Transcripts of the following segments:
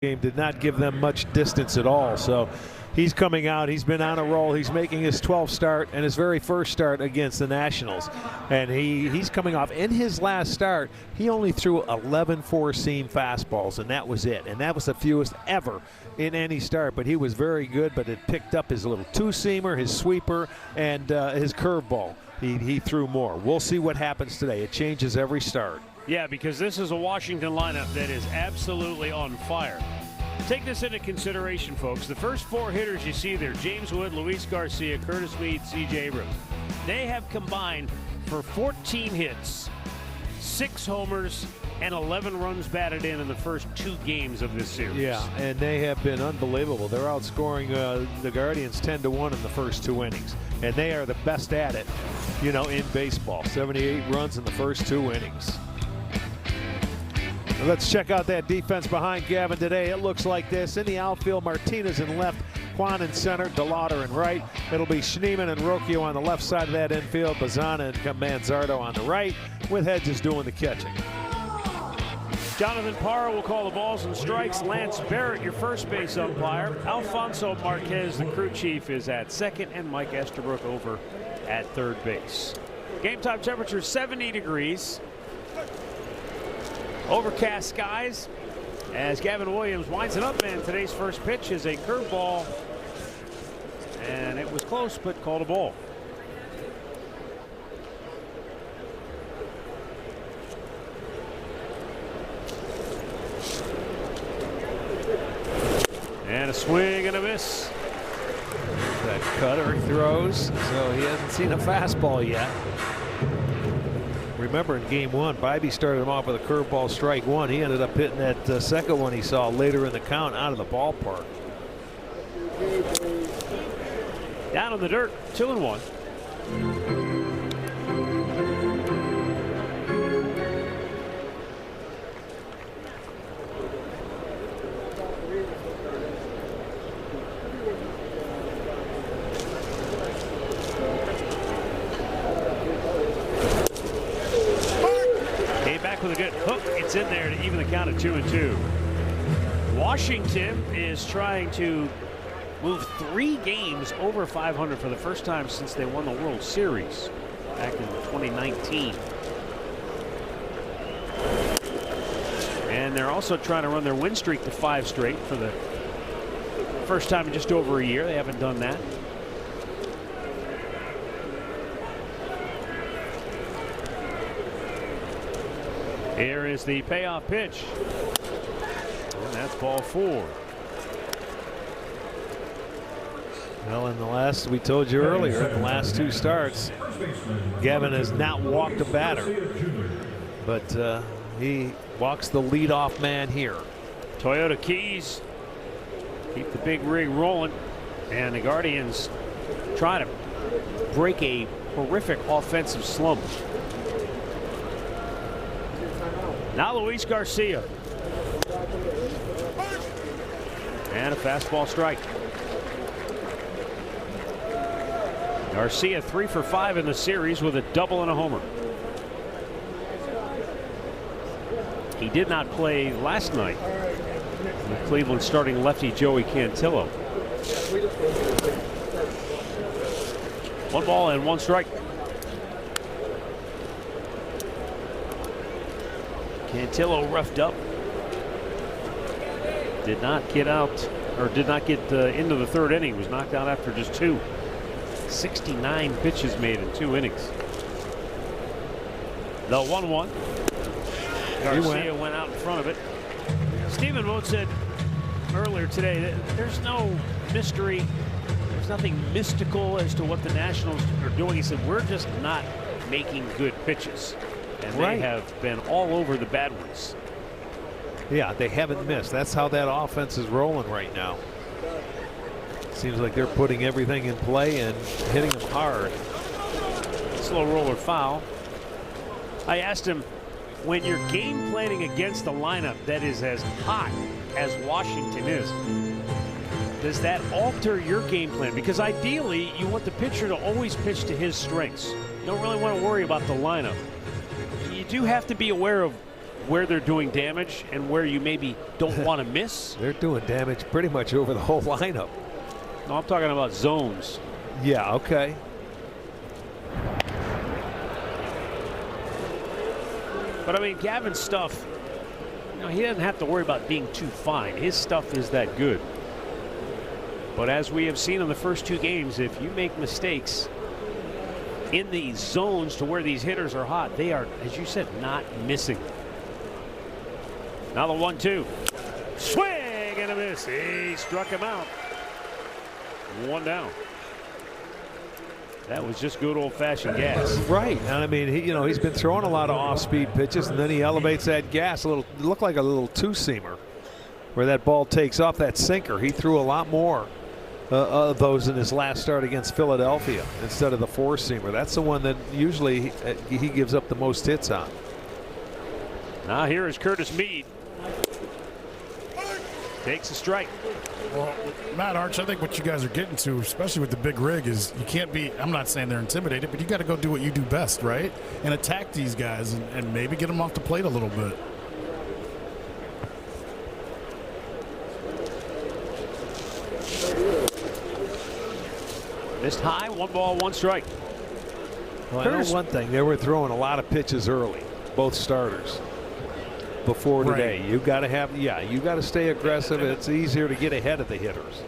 game did not give them much distance at all. So he's coming out. He's been on a roll. He's making his 12th start and his very first start against the Nationals. And he's coming off. In his last start, he only threw 11 four-seam fastballs, and that was it. And that was the fewest ever in any start. But he was very good, but it picked up his little two-seamer, his sweeper, and his curveball. He threw more. We'll see what happens today. It changes every start. Yeah, because this is a Washington lineup that is absolutely on fire. Take this into consideration, folks. The first four hitters you see there, James Wood, Luis Garcia, Curtis Mead, C.J. Abrams, they have combined for 14 hits, 6 homers, and 11 runs batted in the first 2 games of this series. Yeah, and they have been unbelievable. They're outscoring the Guardians 10-1 in the first 2 innings, and they are the best at it, you know, in baseball. 78 runs in the first 2 innings. Let's check out that defense behind Gavin today. It looks like this. In the outfield, Martinez in left, Kwan in center, DeLauder in right. It'll be Schneemann and Rocchio on the left side of that infield, Bazana and Manzardo on the right, with Hedges doing the catching. Jonathan Parra will call the balls and strikes. Lance Barrett, your first base umpire. Alfonso Marquez, the crew chief, is at second, and Mike Estabrook over at third base. Game time temperature 70 degrees. Overcast skies as Gavin Williams winds it up, and today's first pitch is a curveball, and it was close but called a ball. And a swing and a miss. That cutter he throws, so he hasn't seen a fastball yet. Remember in game 1, Bybee started him off with a curveball, strike 1. He ended up hitting that second one he saw later in the count out of the ballpark. Down in the dirt, 2-1. With a good hook, it's in there to even the count of 2-2. Washington is trying to move 3 games over 500 for the first time since they won the World Series back in 2019. And they're also trying to run their win streak to 5 straight for the first time in just over a year. They haven't done that. Here is the payoff pitch. And that's ball 4. Well, in the last, we told you earlier, in the last 2 starts, Gavin has not walked a batter. But he walks the leadoff man here. Toyota Keys keep the big rig rolling. And the Guardians try to break a horrific offensive slump. Now Luis Garcia. And a fastball strike. Garcia 3 for 5 in the series with a double and a homer. He did not play last night. The Cleveland starting lefty Joey Cantillo. 1 ball and 1 strike. Cantillo roughed up. Did not get out, or did not get into the 3rd inning. Was knocked out after just 2. 69 pitches made in 2 innings. The 1-1. Garcia went out in front of it. Stephen Vogt said earlier today that there's no mystery. There's nothing mystical as to what the Nationals are doing. He said, we're just not making good pitches. And they have been all over the bad ones. Yeah, they haven't missed. That's how that offense is rolling right now. Seems like they're putting everything in play and hitting them hard. Slow roller foul. I asked him, when you're game planning against a lineup that is as hot as Washington is, does that alter your game plan? Because ideally, you want the pitcher to always pitch to his strengths. You don't really want to worry about the lineup. You do have to be aware of where they're doing damage and where you maybe don't want to miss? They're doing damage pretty much over the whole lineup. No, I'm talking about zones. Yeah, okay. But I mean, Gavin's stuff, you know, he doesn't have to worry about being too fine. His stuff is that good. But as we have seen in the first 2 games, if you make mistakes in these zones to where these hitters are hot, they are, as you said, not missing. Now the 1-2. Swing and a miss. He struck him out. 1 down. That was just good old-fashioned gas. Right, and I mean, he's been throwing a lot of off-speed pitches, and then he elevates that gas a little. Looked like a little two-seamer, where that ball takes off. That sinker, he threw a lot more of those in his last start against Philadelphia instead of the four-seamer. That's the one that usually he gives up the most hits on. Now here is Curtis Mead. Takes a strike. Well, Matt Arch, I think what you guys are getting to, especially with the big rig, is you can't be, I'm not saying they're intimidated, but you got to go do what you do best, right? And attack these guys and maybe get them off the plate a little bit. Missed high, 1 ball, 1 strike. Well, I know one thing, they were throwing a lot of pitches early, both starters. Before today, you got to have, you got to stay aggressive. It's easier to get ahead of the hitters.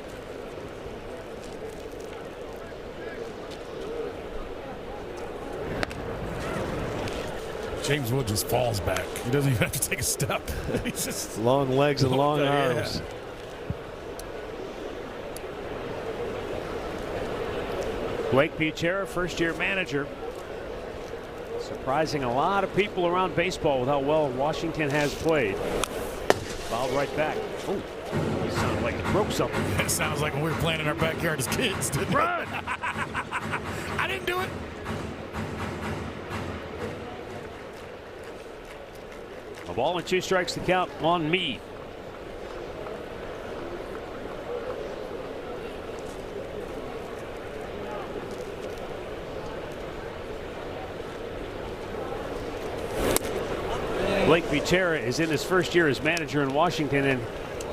James Wood just falls back. He doesn't even have to take a step. He's just long legs and long arms. Blake Buchera, first-year manager. Surprising a lot of people around baseball with how well Washington has played. Fouled right back. Oh, he sounded like he broke something. It sounds like when we were playing in our backyard as kids. Didn't Run! I didn't do it. A ball and 2 strikes to count on Mead. Blake Buchera is in his first year as manager in Washington, and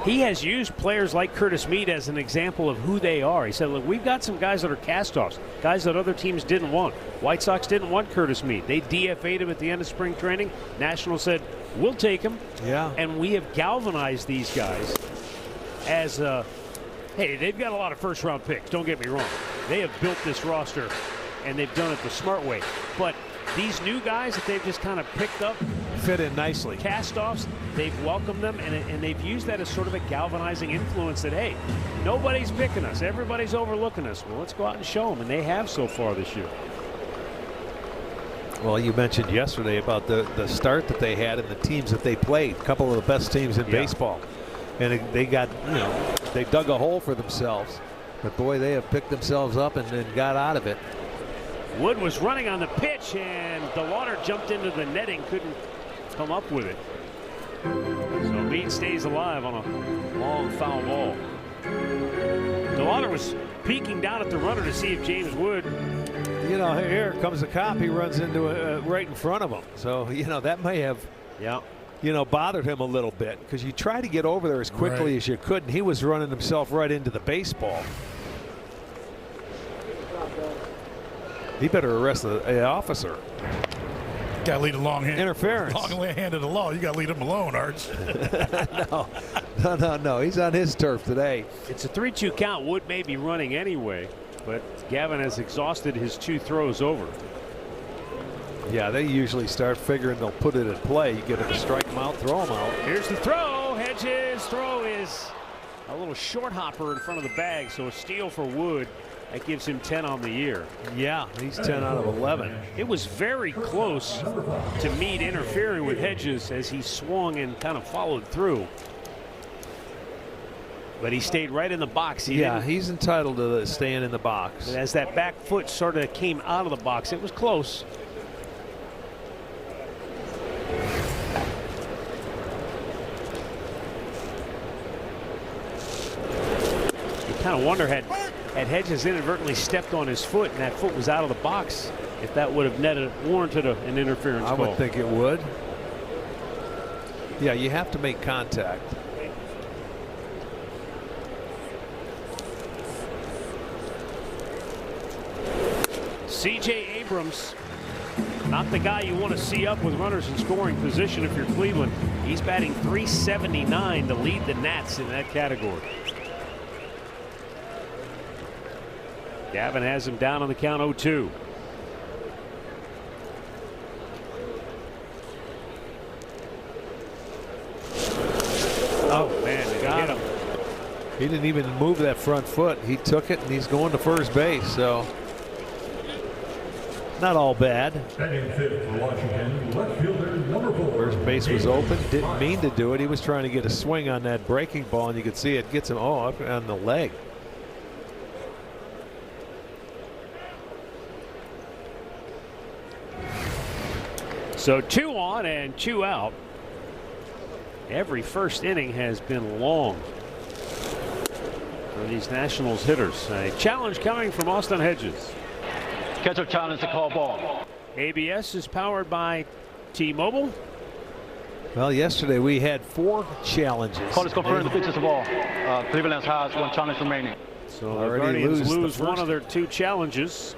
he has used players like Curtis Mead as an example of who they are. He said, look, we've got some guys that are cast-offs, guys that other teams didn't want. White Sox didn't want Curtis Mead. They DFA'd him at the end of spring training. Nationals said, we'll take him. Yeah. And we have galvanized these guys as, hey, they've got a lot of first-round picks, don't get me wrong. They have built this roster, and they've done it the smart way. But these new guys that they've just kind of picked up, fit in nicely. Cast-offs, they've welcomed them, and they've used that as sort of a galvanizing influence that, hey, nobody's picking us. Everybody's overlooking us. Well, let's go out and show them, and they have so far this year. Well, you mentioned yesterday about the start that they had and the teams that they played. A couple of the best teams in baseball. And they got, they dug a hole for themselves. But, boy, they have picked themselves up and got out of it. Wood was running on the pitch, and DeLauder jumped into the netting, couldn't come up with it. So Mead stays alive on a long foul ball. DeLauder was peeking down at the runner to see if James Wood. Here comes the cop. He runs into right in front of him. So, that may have, bothered him a little bit because you try to get over there as quickly as you could, and he was running himself right into the baseball. He better arrest the officer. Got to lead a long hand. Interference. Long hand of the law. You got to lead him alone, Arch. No. He's on his turf today. It's a 3-2 count. Wood may be running anyway, but Gavin has exhausted his 2 throws over. Yeah, they usually start figuring they'll put it in play. You get him to strike him out, throw him out. Here's the throw. Hedges' throw is a little short hopper in front of the bag, so a steal for Wood. That gives him 10 on the year. Yeah, he's 10 out of 11. It was very close to Mead interfering with Hedges as he swung and kind of followed through. But he stayed right in the box. He's entitled to staying in the box. As that back foot sort of came out of the box, it was close. You kind of wonder had Hedges inadvertently stepped on his foot and that foot was out of the box, if that would have warranted an interference call. I would think it would. Yeah, you have to make contact. C.J. Abrams, not the guy you want to see up with runners in scoring position if you're Cleveland. He's batting .379 to lead the Nats in that category. Gavin has him down on the count 0-2. Oh man, they hit him. He didn't even move that front foot. He took it and he's going to first base. So not all bad. First base was open. Didn't mean to do it. He was trying to get a swing on that breaking ball, and you could see it gets him up on the leg. So 2 on and 2 out. Every first inning has been long for these Nationals hitters. A challenge coming from Austin Hedges. Catcher challenge to call ball. ABS is powered by T-Mobile. Well, yesterday we had 4 challenges. Call is confirmed. The pitch is the ball. Cleveland has 1 challenge remaining. So the Guardians lose one of their 2 challenges.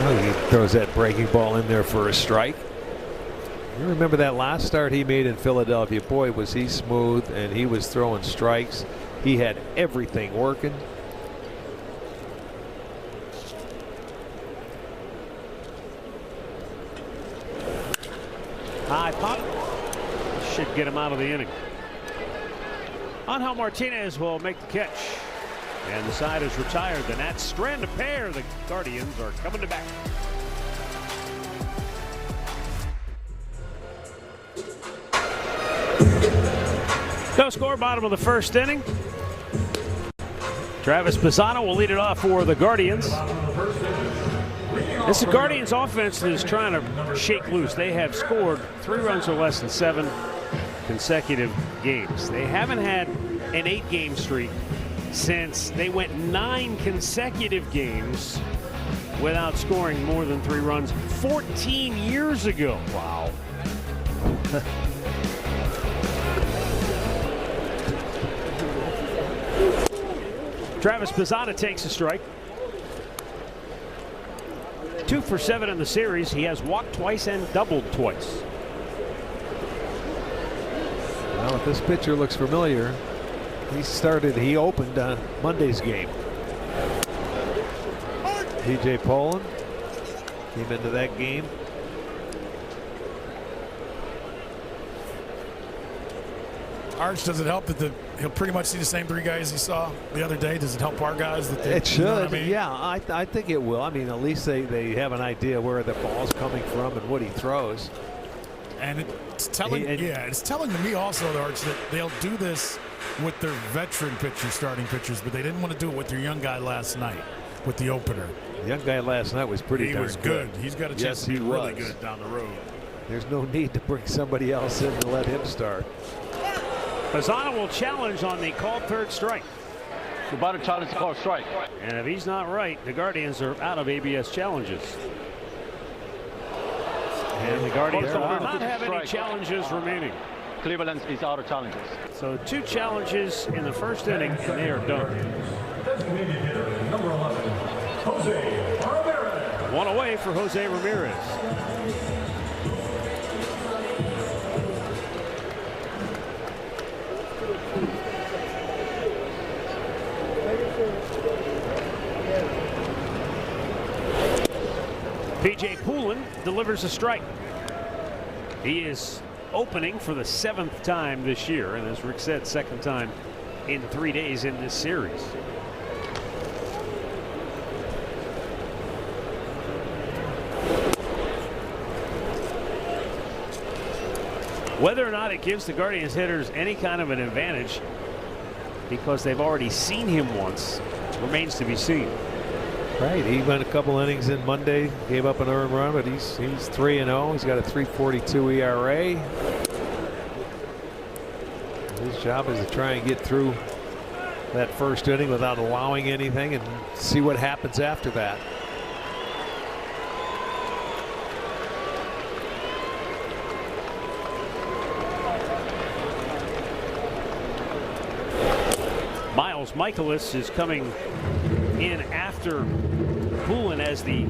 Oh, he throws that breaking ball in there for a strike. You remember that last start he made in Philadelphia? Boy, was he smooth, and he was throwing strikes. He had everything working. High pop should get him out of the inning. Angel Martinez will make the catch, and the side is retired. The Nats strand a pair. The Guardians are coming to bat. No score, bottom of the first inning. Travis Pisano will lead it off for the Guardians. This is Guardians offense that is trying to shake loose. They have scored 3 runs or less in 7 consecutive games. They haven't had an 8-game streak since they went 9 consecutive games without scoring more than 3 runs 14 years ago. Wow. Travis Pisano takes a strike. 2 for 7 in the series. He has walked twice and doubled twice. Well, if this pitcher looks familiar, he opened Monday's game. DJ Poland came into that game. Arch, does it help that he'll pretty much see the same 3 guys he saw the other day? Does it help our guys? It should. You know what I mean? Yeah, I think it will. I mean, at least they have an idea where the ball's coming from and what he throws. And it's telling, it's telling to me also, Arch, that they'll do this with their veteran pitchers, starting pitchers, but they didn't want to do it with their young guy last night with the opener. The young guy last night was pretty darn good. He was good. He's got a chance to be really good down the road. There's no need to bring somebody else in to let him start. Pisano will challenge on the called 3rd strike. The batter challenge to call strike. And if he's not right, the Guardians are out of ABS challenges. And the Guardians do not have any challenges remaining. Cleveland is out of challenges. So 2 challenges in the first inning, and they are done. Number 11, Jose Ramirez. 1 away for Jose Ramirez. P.J. Poulin delivers a strike. He is opening for the 7th time this year, and as Rick said, 2nd time in 3 days in this series. Whether or not it gives the Guardians hitters any kind of an advantage because they've already seen him once remains to be seen. Right, he went a couple innings in Monday, gave up an earned run, but he's 3-0. He's got a 3.42 ERA. His job is to try and get through that first inning without allowing anything and see what happens after that. Miles Michaelis is coming in after Poulin as the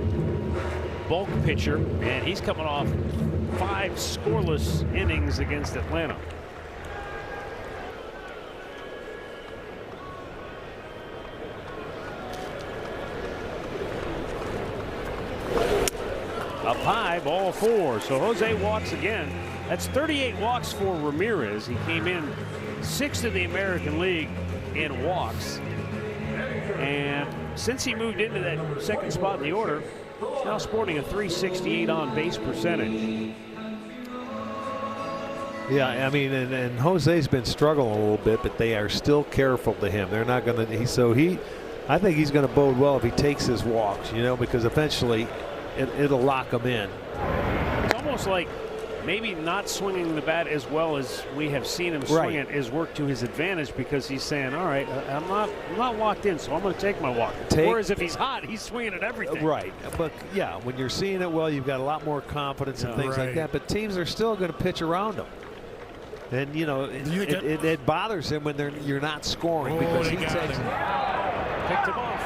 bulk pitcher, and he's coming off 5 scoreless innings against Atlanta. Up high, ball 4. So Jose walks again. That's 38 walks for Ramirez. He came in 6th in the American League in walks. And since he moved into that second spot in the order, he's now sporting a 368 on base percentage. Yeah, I mean, and Jose's been struggling a little bit, but they are still careful to him. They're not going to. I think he's going to bode well if he takes his walks, because eventually it'll lock him in. It's almost like maybe not swinging the bat as well as we have seen him swing it is worked to his advantage, because he's saying, all right, I'm not locked in, so I'm going to take my walk. Whereas if he's hot, he's swinging at everything. Right. But yeah, when you're seeing it well, you've got a lot more confidence and things like that. But teams are still going to pitch around him. And it bothers him when you're not scoring, because he takes it. Picked him off.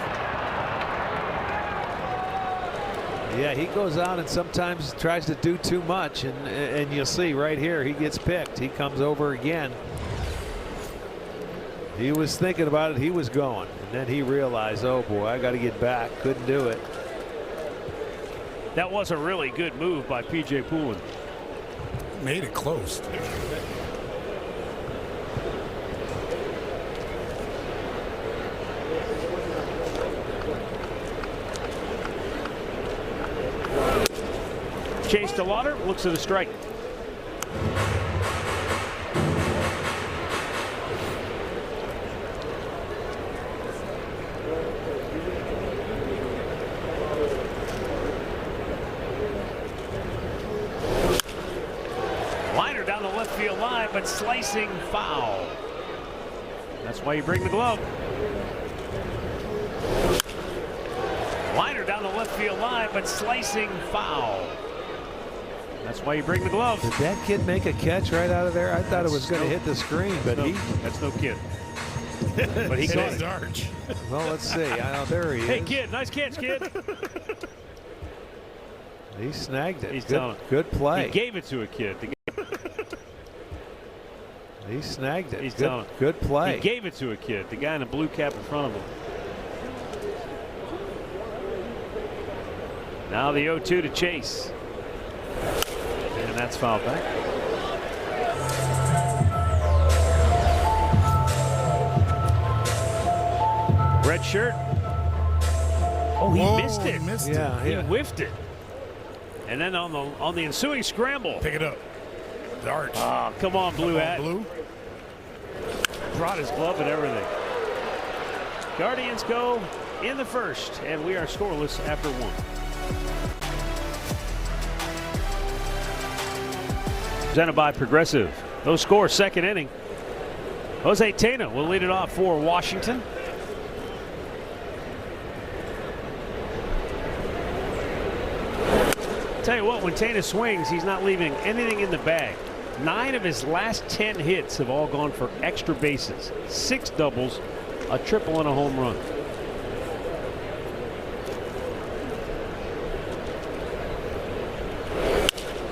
Yeah, he goes out and sometimes tries to do too much, and you'll see right here he gets picked. He comes over again. He was thinking about it. He was going, and then he realized, oh boy, I got to get back. Couldn't do it. That was a really good move by P.J. Poulin. Made it close. Chase DeLauder looks at a strike. Liner down the left field line, but slicing foul. That's why you bring the glove. Liner down the left field line, but slicing foul. That's why you bring the glove. Did that kid make a catch right out of there? I thought it was going to hit the screen, but that's no kid. But he caught it. Arch. Well, let's see. There he is. Hey, kid, nice catch, kid. He snagged it. He's good play. He gave it to a kid. He snagged it. He's good play. He gave it to a kid. The guy in the blue cap in front of him. Now the 0-2 to Chase. And that's fouled back. Red shirt. Oh, he missed it. He whiffed it. And then on the ensuing scramble. Pick it up. The Arch. Oh, come on, blue hat. Blue. Brought his glove and everything. Guardians go in the first, and we are scoreless after 1. Presented by Progressive. Those scores second inning. Jose Tena will lead it off for Washington. Tell you what, when Tena swings, he's not leaving anything in the bag. 9 of his last 10 hits have all gone for extra bases. 6 doubles, a triple, and a home run.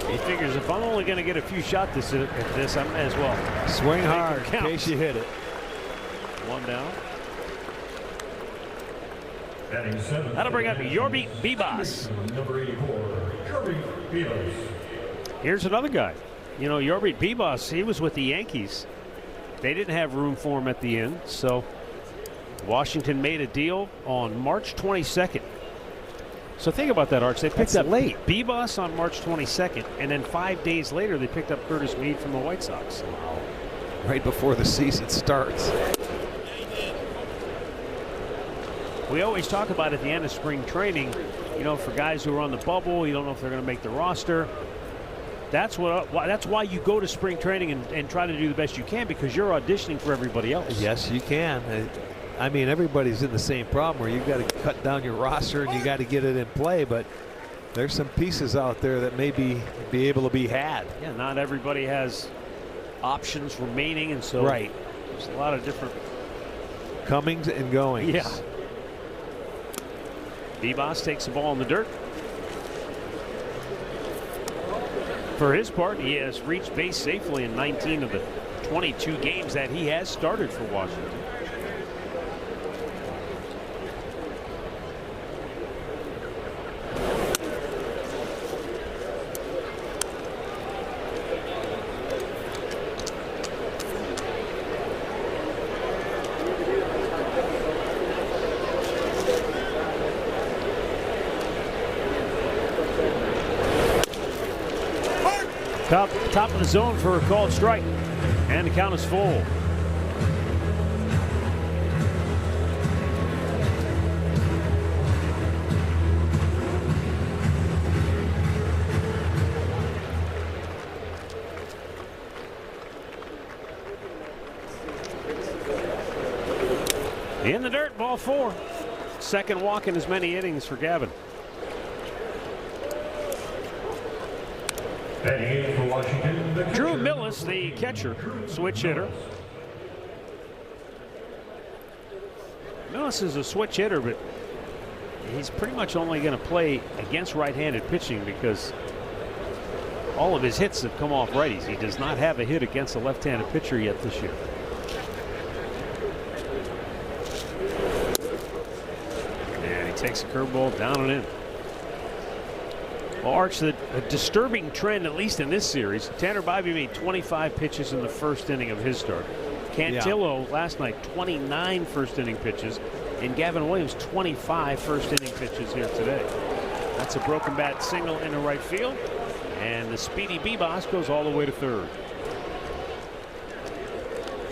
He figures if I'm only going to get a few shots at this, I may as well swing hard in case you hit it. 1 down. That'll bring up Yorby Bibas. Number 84, Yorby Bibas. Here's another guy. You know, Yorby Bibas, he was with the Yankees. They didn't have room for him at the end, so Washington made a deal on March 22nd. So think about that, Arch. They picked up late. Bebas on March 22nd, and then 5 days later they picked up Curtis Mead from the White Sox. Right before the season starts. We always talk about at the end of spring training, you know, for guys who are on the bubble, you don't know if they're going to make the roster. That's why you go to spring training and try to do the best you can, because you're auditioning for everybody else. Yes, you can. I mean, everybody's in the same problem where you've got to cut down your roster and you got to get it in play, but there's some pieces out there that may be able to be had. Yeah, not everybody has options remaining, and so right. There's a lot of different comings and goings. Yeah. Bebas takes the ball in the dirt. For his part, he has reached base safely in 19 of the 22 games that he has started for Washington. Top of the zone for a called strike, and the count is full. In the dirt, ball 4. Second walk in as many innings for Gavin. For Washington, Drew Millis, the catcher, switch hitter. Millis is a switch hitter, but he's pretty much only going to play against right-handed pitching because all of his hits have come off righties. He does not have a hit against a left-handed pitcher yet this year. And he takes a curveball down and in. Well, Arch, a disturbing trend, at least in this series. Tanner Bybee made 25 pitches in the first inning of his start. Cantillo last night, 29 first inning pitches. And Gavin Williams, 25 first inning pitches here today. That's a broken bat single into right field. And the speedy Bebas goes all the way to third.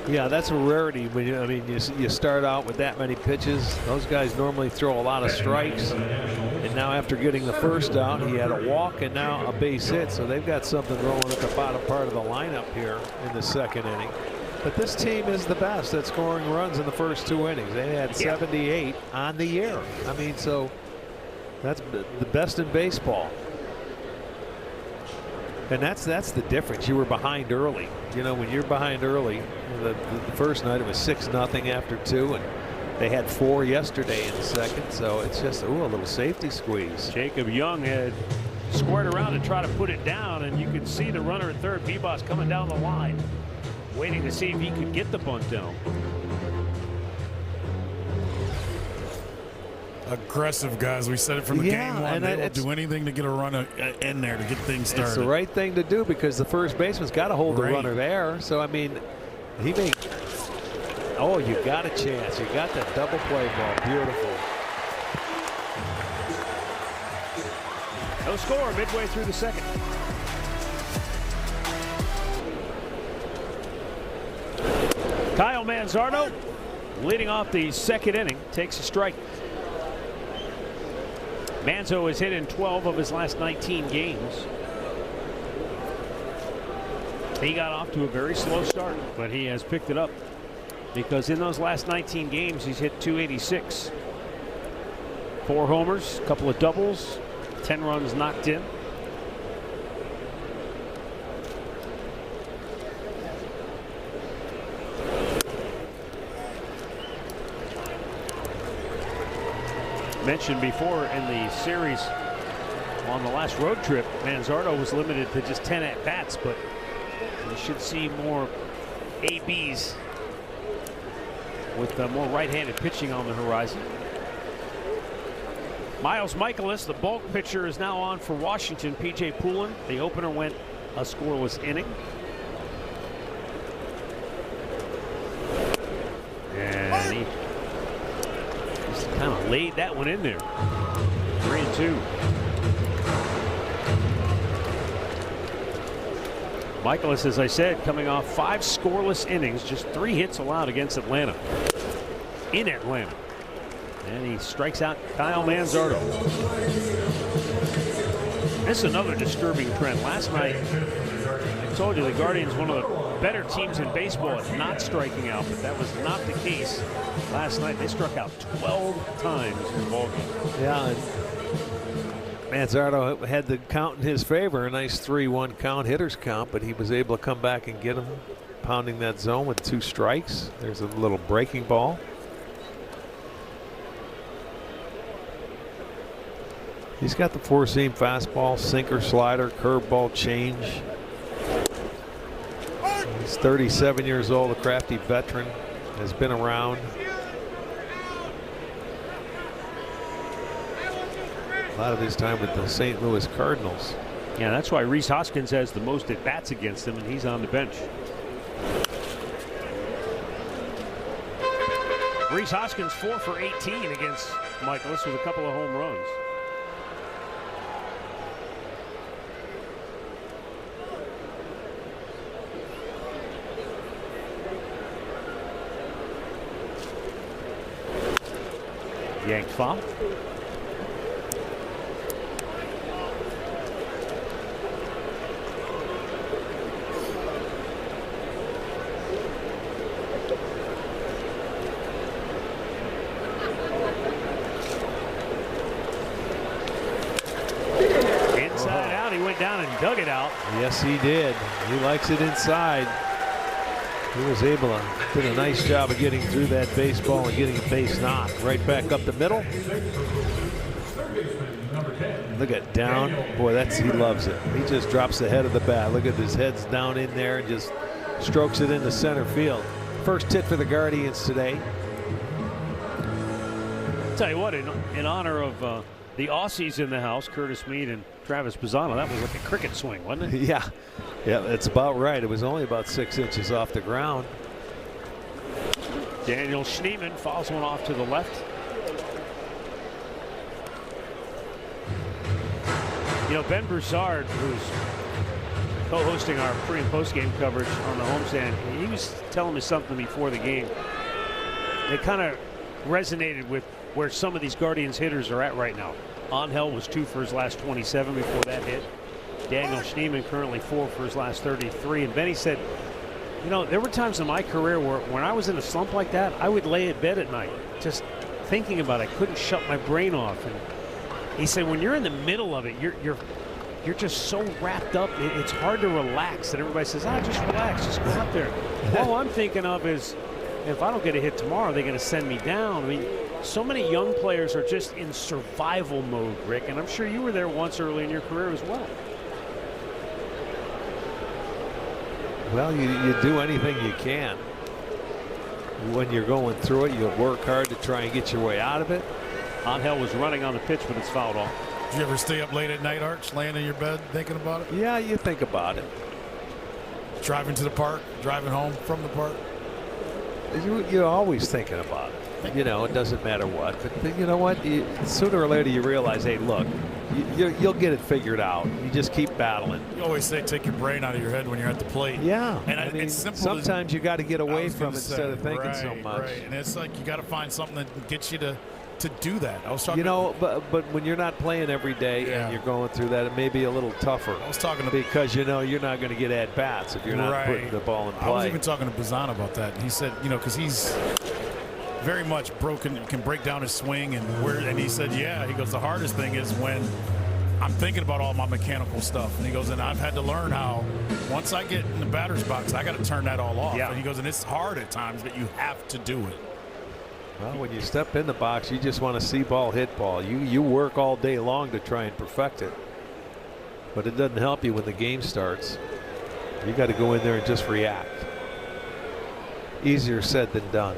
Yeah, that's a rarity. When you start out with that many pitches. Those guys normally throw a lot of strikes. And now after getting the first out, he had a walk and now a base hit. So they've got something rolling at the bottom part of the lineup here in the second inning. But this team is the best at scoring runs in the first 2 innings. They had 78 on the year. I mean, so that's the best in baseball. And that's the difference. You were behind early. You know, when you're behind early, the first night it was 6-0 after 2, and they had 4 yesterday in the second. So it's just a little safety squeeze. Jacob Young had squared around to try to put it down, and you could see the runner at third, Bebas, coming down the line, waiting to see if he could get the bunt down. Aggressive guys. We said it from the game one. They will do anything to get a run in there to get things started. It's the right thing to do because the first baseman's got to hold the runner there. So I mean, he may. Oh, you got a chance. You got that double play ball. Beautiful. No score midway through the second. Kyle Manzardo, leading off the second inning, takes a strike. Manzo has hit in 12 of his last 19 games. He got off to a very slow start, but he has picked it up because in those last 19 games he's hit .286. 4 homers, a couple of doubles, 10 runs knocked in. Mentioned before in the series on the last road trip, Manzardo was limited to just 10 at-bats, but we should see more ABs with more right-handed pitching on the horizon. Miles Michaelis, the bulk pitcher, is now on for Washington. P.J. Poulin, the opener, went a scoreless inning. And he kind of laid that one in there. 3-2. Michaelis, as I said, coming off 5 scoreless innings, just 3 hits allowed against Atlanta. In Atlanta. And he strikes out Kyle Manzardo. This is another disturbing trend. Last night, I told you the Guardians, one of the better teams in baseball at not striking out, but that was not the case last night. They struck out 12 times in the ballgame. Yeah, and Manzardo had the count in his favor, a nice 3-1 count, hitter's count, but he was able to come back and get him, pounding that zone with 2 strikes. There's a little breaking ball. He's got the 4-seam fastball, sinker, slider, curveball, change. He's 37 years old, a crafty veteran, has been around. A lot of his time with the St. Louis Cardinals. Yeah, that's why Rhys Hoskins has the most at bats against him, and he's on the bench. Rhys Hoskins 4 for 18 against Michaelis with a couple of home runs. Yanked foul. Inside out, he went down and dug it out. Yes, he did. He likes it inside. He was able to do a nice job of getting through that baseball and getting a base knock right back up the middle. Look at down. Boy, he loves it. He just drops the head of the bat. Look at his head's down in there and just strokes it into center field. First hit for the Guardians today. I'll tell you what, in honor of the Aussies in the house, Curtis Mead and Travis Pisano, that was like a cricket swing, wasn't it? Yeah. Yeah, that's about right. It was only about 6 inches off the ground. Daniel Schneemann fouls one off to the left. You know, Ben Broussard, who's co-hosting our pre and post game coverage on the homestand, he was telling me something before the game. It kind of resonated with where some of these Guardians hitters are at right now. Angel was 2 for his last 27 before that hit. Daniel Schneemann currently 4 for his last 33. And Benny said, you know, there were times in my career where when I was in a slump like that, I would lay in bed at night just thinking about it. I couldn't shut my brain off. And he said, when you're in the middle of it, you're just so wrapped up. It's hard to relax. And everybody says, just relax, just go out there. All I'm thinking of is, if I don't get a hit tomorrow, they're going to send me down. I mean, so many young players are just in survival mode, Rick, and I'm sure you were there once early in your career as well. Well, you do anything you can. When you're going through it, you work hard to try and get your way out of it. Angel was running on the pitch, but it's fouled off. Did you ever stay up late at night, Arch, laying in your bed thinking about it? Yeah, you think about it. Driving to the park, driving home from the park? You're always thinking about it. You know, it doesn't matter what. But you know what? Sooner or later you realize, hey, look, you'll get it figured out. You just keep battling. You always say take your brain out of your head when you're at the plate. Yeah. And I mean, it's simple. sometimes you got to get away from it instead of thinking right, so much. Right. And it's like you got to find something that gets you to do that. I was talking. You know, but when you're not playing every day and you're going through that, it may be a little tougher. I was talking to because you know you're not going to get at bats if you're not putting the ball in play. I was even talking to Pisano about that. And he said, you know, because he's very much broken, can break down his swing, and he said, yeah, he goes, the hardest thing is when I'm thinking about all my mechanical stuff. And he goes, and I've had to learn how once I get in the batter's box, I got to turn that all off. Yeah. And he goes, and it's hard at times, but you have to do it. Well, when you step in the box, you just want to see ball, hit ball. You work all day long to try and perfect it. But it doesn't help you when the game starts. You got to go in there and just react. Easier said than done.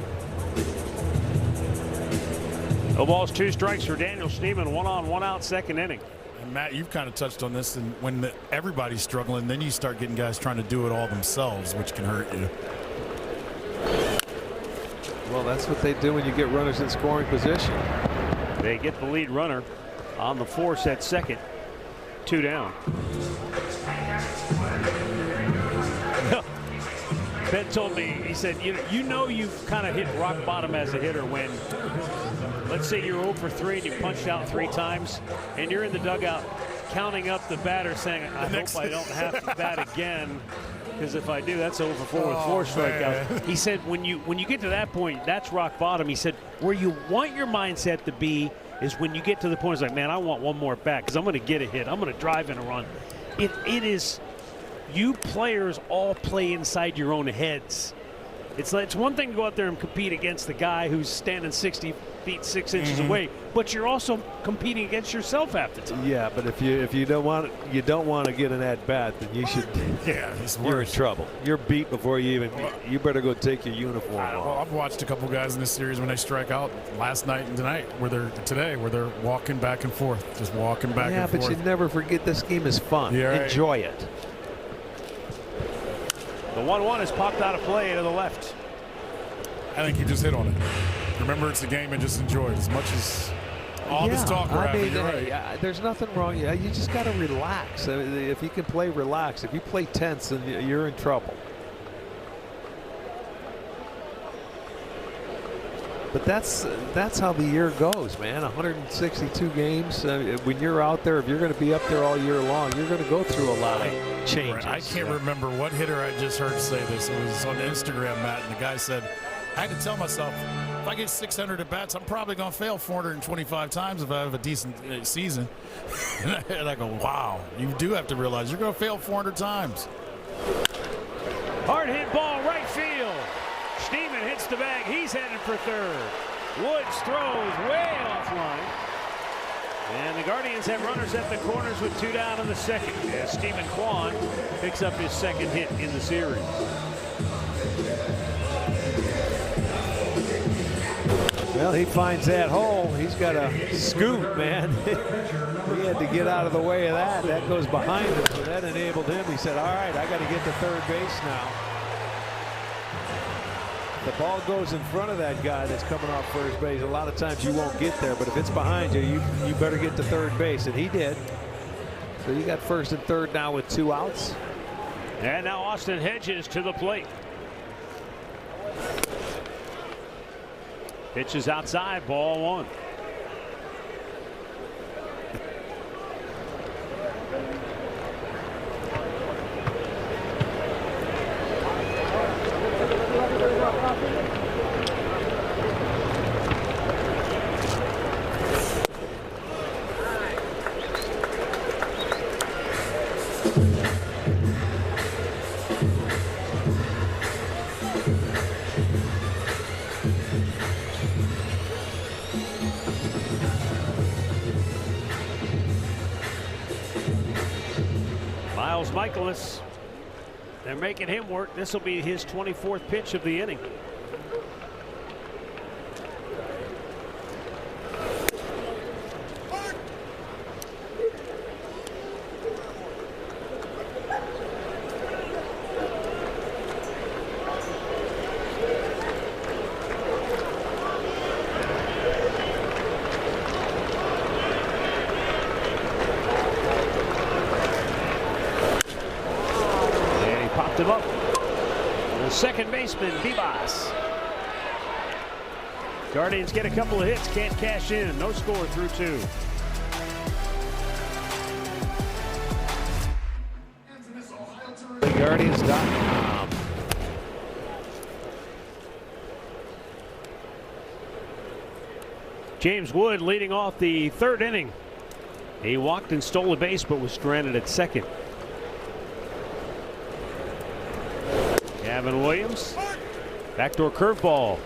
No balls, 2 strikes for Daniel Schneemann. 1 on, 1 out, second inning. And Matt, you've kind of touched on this, and when everybody's struggling, then you start getting guys trying to do it all themselves, which can hurt you. Well, that's what they do when you get runners in scoring position. They get the lead runner. on the force at second. 2 down. Ben told me, he said, you know you've kind of hit rock bottom as a hitter when, let's say you're 0 for 3 and you punched out 3 times, and you're in the dugout counting up the batter saying, I hope I don't have to bat again, because if I do, that's 0 for 4 with 4 strikeouts. He said when you get to that point, that's rock bottom. He said where you want your mindset to be is when you get to the point, it's like, man, I want one more at bat because I'm going to get a hit. I'm going to drive in a run. It is, you players all play inside your own heads. It's one thing to go out there and compete against the guy who's standing 60 feet 6 inches away, but you're also competing against yourself half the time. Yeah, but if you don't want to get an at bat, then you should. Yeah, it's you're in worse. trouble. You're beat before you even. You better go take your uniform Well, off. I've watched a couple guys in this series when they strike out last night and tonight, where they're walking back and forth, just walking back and forth. Yeah, but you never forget this game is fun. Yeah, right. Enjoy it. The 1-1 is popped out of play to the left. I think you just hit on it. Remember, it's a game and just enjoy it as much as all this talk we're having. You're right. There's nothing wrong. You just got to relax. If you can play relax, if you play tense, then you're in trouble. But that's how the year goes, man. 162 games. When you're out there, if you're going to be up there all year long, you're going to go through a lot of changes. I can't remember what hitter I just heard say this. It was on Instagram, Matt, and the guy said, I had to tell myself, if I get 600 at bats, I'm probably going to fail 425 times if I have a decent season. And I go, wow, you do have to realize you're going to fail 400 times. Hard hit ball right field. Steeman hits the bag. He's headed for third. Woods throws way offline. And the Guardians have runners at the corners with 2 down in the second, as Steeman Kwan picks up his second hit in the series. Well, he finds that hole. He's got to scoot, man. He had to get out of the way of that. That goes behind him, so that enabled him. He said, all right, I got to get to third base now. The ball goes in front of that guy that's coming off first base. A lot of times you won't get there, but if it's behind you, you better get to third base, and he did. So you got first and third now with 2 outs. And now Austin Hedges to the plate. Pitches outside, ball 1. Michaelis, they're making him work. This will be his 24th pitch of the inning. Him up. The second baseman, Bibas. Guardians get a couple of hits, can't cash in. No score through 2. Guardians.com. James Wood leading off the 3rd inning. He walked and stole a base, but was stranded at second. Gavin Williams, backdoor curveball,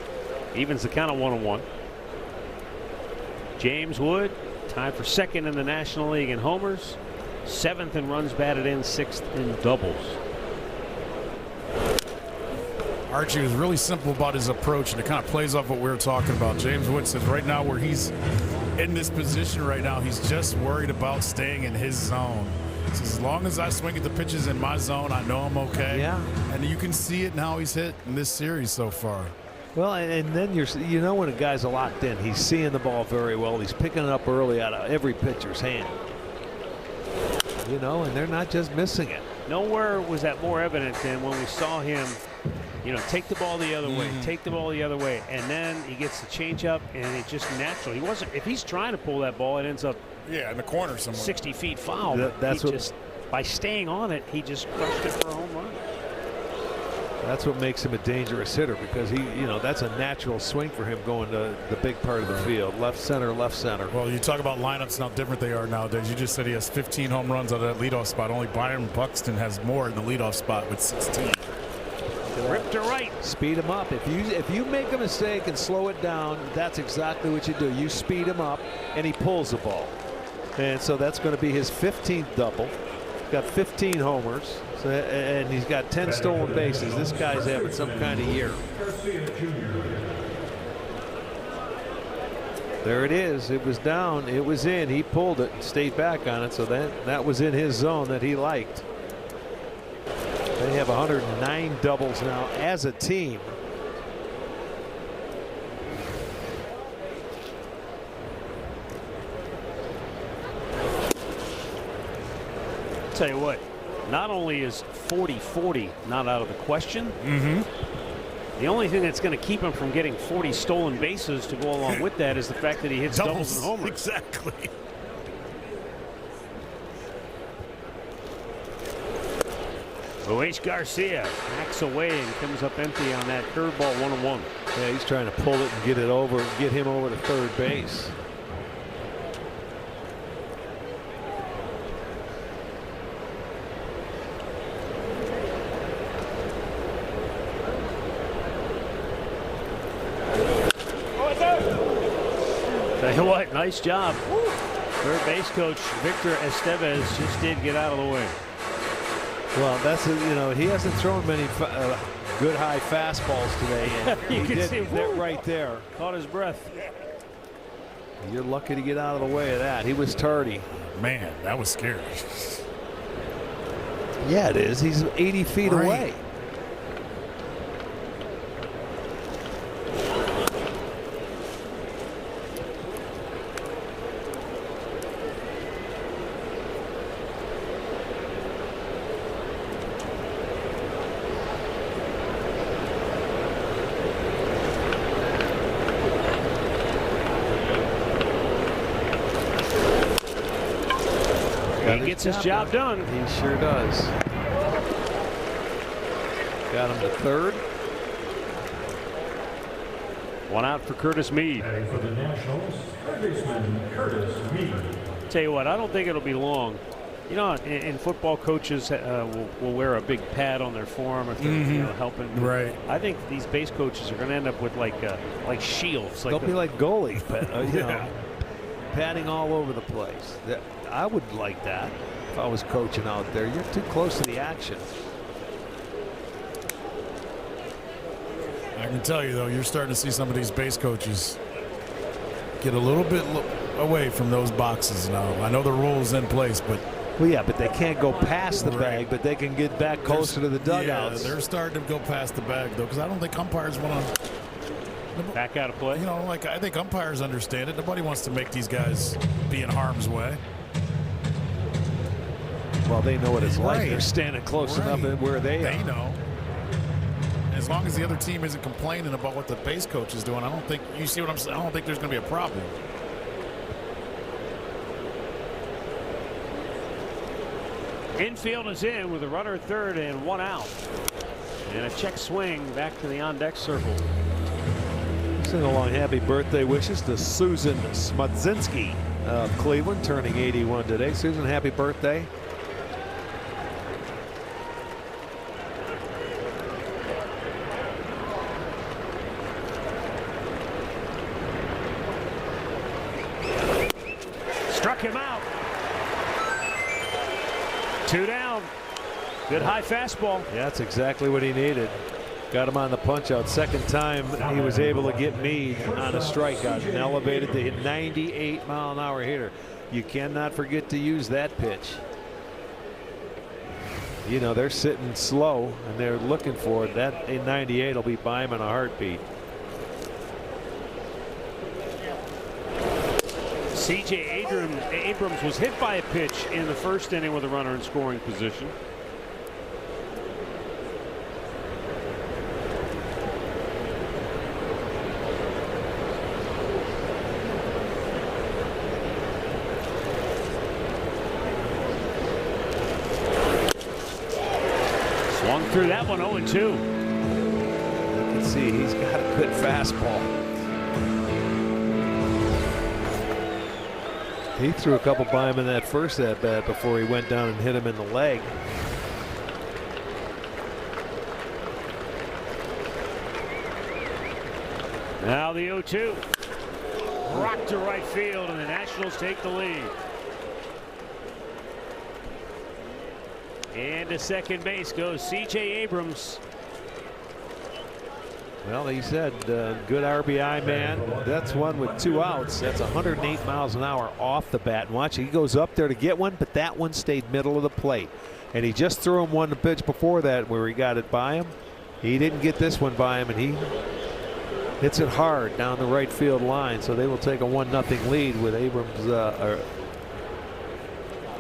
evens the count of 1-1. James Wood tied for 2nd in the National League in homers, 7th in runs batted in, 6th in doubles. Archie was really simple about his approach, and it kind of plays off what we were talking about. James Wood says right now, where he's in this position right now, he's just worried about staying in his zone. So as long as I swing at the pitches in my zone, I know I'm okay. Yeah. And you can see it in how he's hit in this series so far. Well, and then you know when a guy's locked in, he's seeing the ball very well. He's picking it up early out of every pitcher's hand. You know, and they're not just missing it. Nowhere was that more evident than when we saw him, you know, take the ball the other way, take the ball the other way, and then he gets the changeup, and it just natural. He wasn't. If he's trying to pull that ball, it ends up in the corner somewhere. 60 feet foul. That's what. Just by staying on it, he just crushed it for a home run. That's what makes him a dangerous hitter, because you know, that's a natural swing for him going to the big part of the field, left center, left center. Well, you talk about lineups and how different they are nowadays. You just said he has 15 home runs out of that leadoff spot. Only Byron Buxton has more in the leadoff spot with 16. Ripped to right. Speed him up. If you make a mistake and slow it down, that's exactly what you do. You speed him up, and he pulls the ball. And so that's going to be his 15th double. Got 15 homers, and he's got 10 stolen bases. This guy's having some kind of year. There it is. It was down. It was in. He pulled it and stayed back on it. So that was in his zone that he liked. They have 109 doubles now as a team. Tell you what, not only is 40-40 not out of the question, the only thing that's going to keep him from getting 40 stolen bases to go along with that is the fact that he hits doubles and homers. Exactly. Luis Garcia hacks away and comes up empty on that curveball 1-1. Yeah, he's trying to pull it and get it over, get him over to third base. Tell you what, nice job. Third base coach Victor Estevez just did get out of the way. Well, that's you know, he hasn't thrown many good high fastballs today, and You he can did see that right there. Caught his breath. You're lucky to get out of the way of that. He was tardy. Man, that was scary. Yeah, it is. He's 80 feet away. He gets his job done. He sure does. Got him to third. One out for Curtis Mead. And for the Nationals, third baseman Curtis Mead. Tell you what, I don't think it'll be long. You know, in football, coaches will wear a big pad on their form if they're you know, helping. Right. I think these base coaches are going to end up with like shields. They'll be like goalies, you know, padding all over the place. I would like that if I was coaching out there. You're too close to the action. I can tell you, though, you're starting to see some of these base coaches get a little bit away from those boxes now. I know the rule's in place, but... Well, yeah, but they can't go past the bag, but they can get back closer to the dugouts. Yeah, they're starting to go past the bag, though, because I don't think umpires want to... Back out of play? You know, like, I think umpires understand it. Nobody wants to make these guys be in harm's way. Well, they know what it's like. Right. They're standing close enough where they are. They know. As long as the other team isn't complaining about what the base coach is doing, I don't think, you see what I'm saying? I don't think there's going to be a problem. Infield is in with a runner at third and one out. And a check swing back to the on-deck circle. Send along happy birthday wishes to Susan Smudzinski of Cleveland, turning 81 today. Susan, happy birthday. Struck him out. 2 down. Good high fastball. Yeah, that's exactly what he needed. Got him on the punch out. Second time he was able to get Mead on a strikeout and elevated the 98-mile-an-hour hitter. You cannot forget to use that pitch. You know, they're sitting slow and they're looking for it. That 98 will be by him in a heartbeat. C.J. Abrams was hit by a pitch in the first inning with a runner in scoring position. Swung through that one, 0-2. You can see he's got a good fastball. He threw a couple by him in that first at bat before he went down and hit him in the leg. Now the 0-2. Rocked to right field, and the Nationals take the lead. And to second base goes C.J. Abrams. Well, he said good RBI man. That's one with 2 outs. That's 108 miles an hour off the bat. And watch, he goes up there to get one, but that one stayed middle of the plate. And he just threw him one pitch before that where he got it by him. He didn't get this one by him, and he hits it hard down the right field line. So they will take a 1-0 lead with Abrams.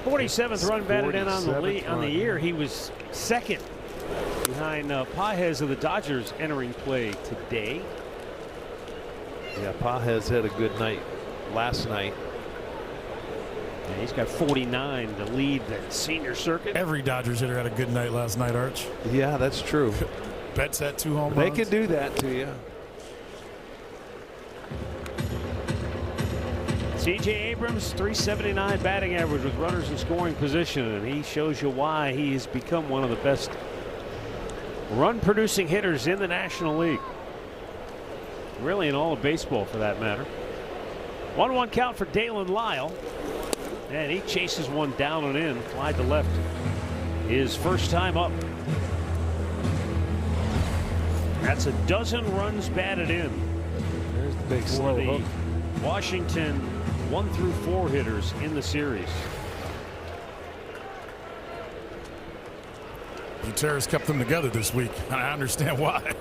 47th run batted in on the 47th year. He was second behind Pages of the Dodgers entering play today. Yeah, Pages had a good night last night. And he's got 49 to lead the senior circuit. Every Dodgers hitter had a good night last night, Arch. Yeah, that's true. Betts at 2 home runs. They can do that to you. C.J. Abrams, 379 batting average with runners in scoring position, and he shows you why he has become one of the best run-producing hitters in the National League. Really in all of baseball, for that matter. 1-1 count for Dalen Lyle, and he chases one down and in, fly to left. His first time up. That's a dozen runs batted in. There's the big For slow the hook. Washington 1 through 4 hitters in the series. Gutierrez kept them together this week. I understand why.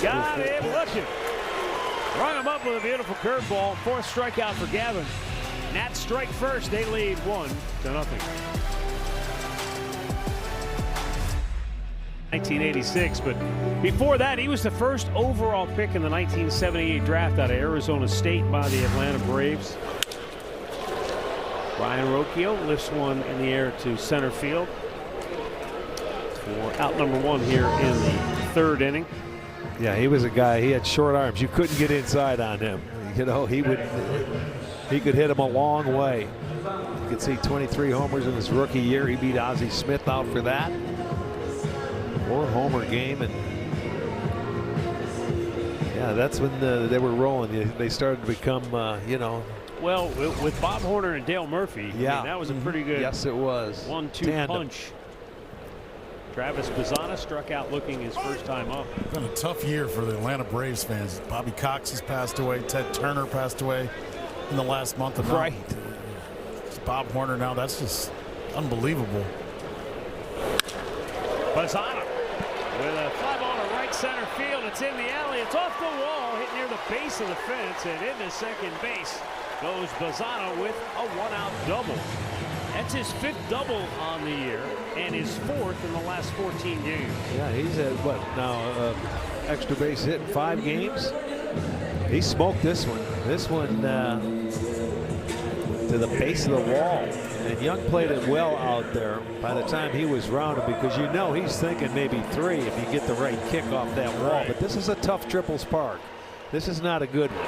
Got him looking. Rung him up with a beautiful curveball. 4th strikeout for Gavin. Nats strike first. They lead 1-0. 1986, but before that, he was the first overall pick in the 1978 draft out of Arizona State by the Atlanta Braves. Brian Rocchio lifts one in the air to center field for out number 1 here in the 3rd inning. Yeah, he was a guy. He had short arms. You couldn't get inside on him. You know, he could hit him a long way. You could see 23 homers in his rookie year. He beat Ozzie Smith out for that. 4-homer game, and yeah, that's when they were rolling. They started to become, you know. Well, with Bob Horner and Dale Murphy, yeah, I mean, that was a pretty good. Yes, it was. 1-2 punch. Travis Bazzana struck out looking his first time up. It's been a tough year for the Atlanta Braves fans. Bobby Cox has passed away. Ted Turner passed away in the last month. And right. It's Bob Horner now. That's just unbelievable. Bazzana with a fly ball to right center field. It's in the alley. It's off the wall, hit near the base of the fence, and into second base goes Bazzana with a 1-out double. That's his 5th double on the year and his 4th in the last 14 games. Yeah, he's had what now? Extra base hit in 5 games. He smoked this one. This one to the base of the wall. And Young played it well out there by the time he was rounded, because you know he's thinking maybe 3 if you get the right kick off that wall. But this is a tough triples park. This is not a good one.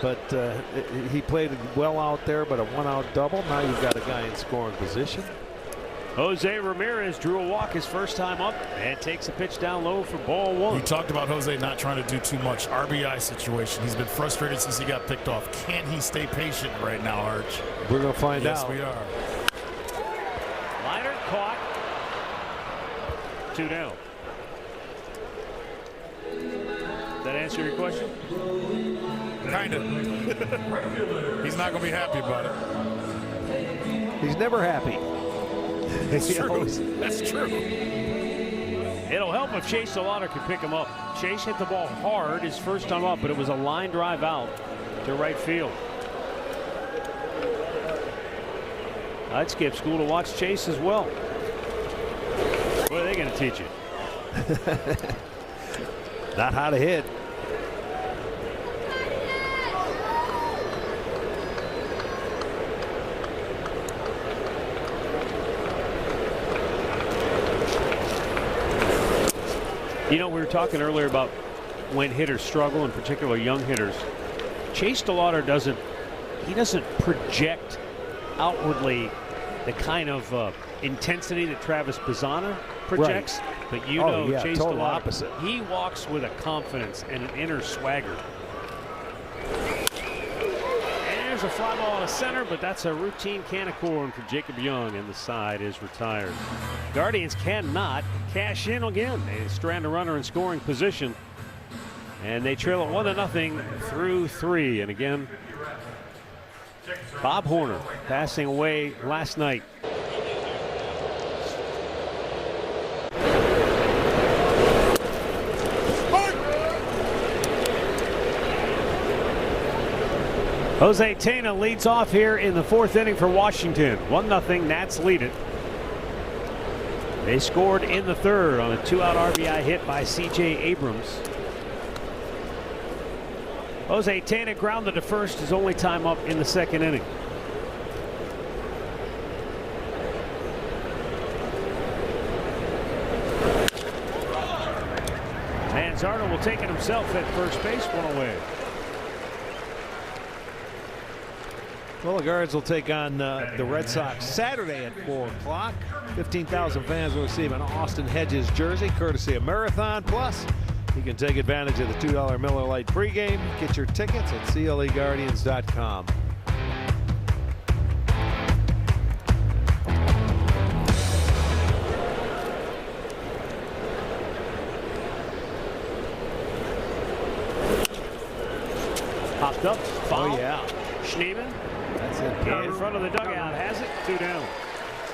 But he played it well out there, but a 1-out double. Now you've got a guy in scoring position. Jose Ramirez drew a walk his first time up and takes a pitch down low for ball 1. You talked about Jose not trying to do too much. RBI situation. He's been frustrated since he got picked off. Can he stay patient right now, Arch? We're going to find out. Yes, we are. Liner caught. 2 down. Does that answer your question? Kind of. He's not going to be happy about it. He's never happy. It's true. That's true. It'll help if Chase DeLauder can pick him up. Chase hit the ball hard his first time up, but it was a line drive out to right field. I'd skip school to watch Chase as well. What are they going to teach you? Not how to hit. You know, we were talking earlier about when hitters struggle, in particular young hitters. Chase DeLauder doesn't project outwardly the kind of intensity that Travis Bazzana projects. Right. But you know, yeah, Chase total DeLauder, opposite. He walks with a confidence and an inner swagger. And there's a fly ball to center, but that's a routine can of corn for Jacob Young, and the side is retired. Guardians cannot cash in again. They strand a runner in scoring position, and they trail it 1-0 through 3. And again, Bob Horner passing away last night. Jose Tena leads off here in the 4th inning for Washington. 1-0, Nats lead it. They scored in the 3rd on a 2-out RBI hit by C.J. Abrams. Jose Tena grounded to first, his only time up in the 2nd inning. Manzardo will take it himself at first base, 1 away. Well, the Guards will take on the Red Sox Saturday at 4 o'clock. 15,000 fans will receive an Austin Hedges jersey, courtesy of Marathon. Plus, you can take advantage of the $2 Miller Lite pregame. Get your tickets at CLEGuardians.com. Popped up, foul. Oh, yeah. Schneemann. That's it. In front of the dugout, has it, 2 down.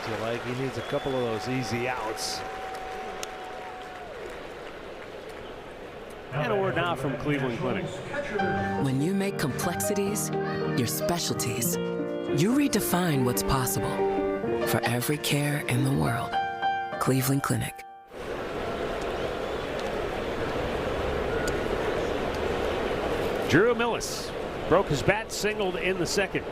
Feel like he needs a couple of those easy outs. And a word now from Cleveland Clinic. When you make complexities your specialties, you redefine what's possible. For every care in the world, Cleveland Clinic. Drew Millis broke his bat, singled in the 2nd.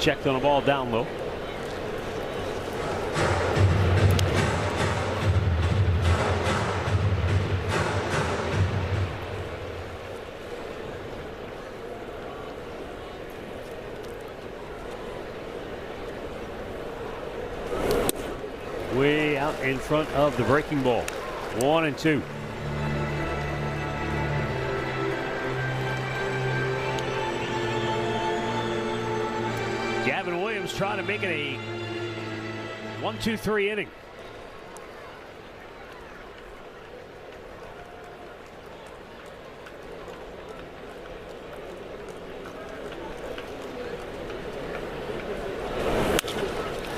Checked on a ball down low. Way out in front of the breaking ball. 1-2. Gavin Williams trying to make it a 1-2-3 inning.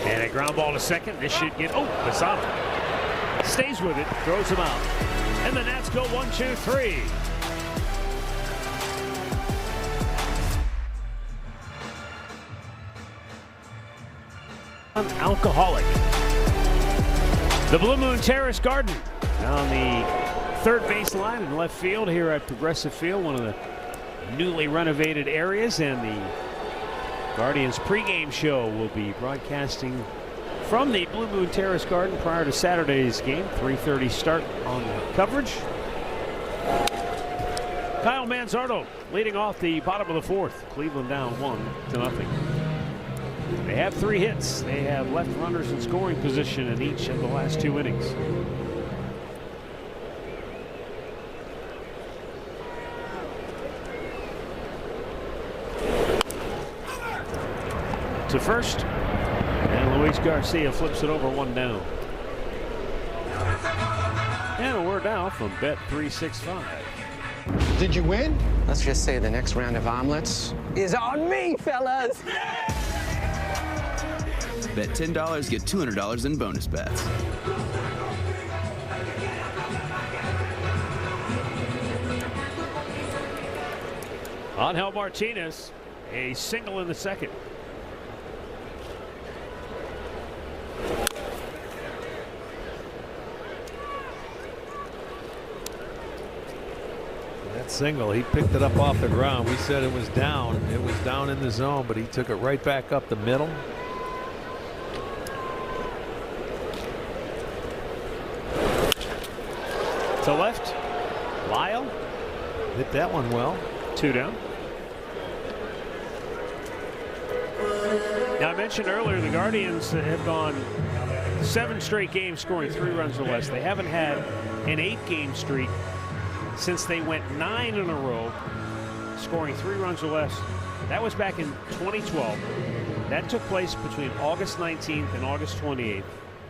And a ground ball to second. This should get, Bazzana stays with it, throws him out. And the Nats go 1-2-3. alcoholic. The Blue Moon Terrace Garden on the third base line in left field here at Progressive Field, one of the newly renovated areas, and the Guardians pregame show will be broadcasting from the Blue Moon Terrace Garden prior to Saturday's game. 3:30 start on coverage. Kyle Manzardo leading off the bottom of the fourth. Cleveland down 1-0. They have 3 hits. They have left runners in scoring position in each of the last 2 innings. To first, and Luis Garcia flips it over 1 down. And a word now from Bet365. Did you win? Let's just say the next round of omelets is on me, fellas. Bet $10, get $200 in bonus bets. Angel Martinez, a single in the second. That single, he picked it up off the ground. We said it was down. It was down in the zone, but he took it right back up the middle. To left, Lyle. Hit that one well. 2 down. Now, I mentioned earlier the Guardians have gone 7 straight games scoring 3 runs or less. They haven't had an 8-game streak since they went 9 in a row scoring 3 runs or less. That was back in 2012. That took place between August 19th and August 28th.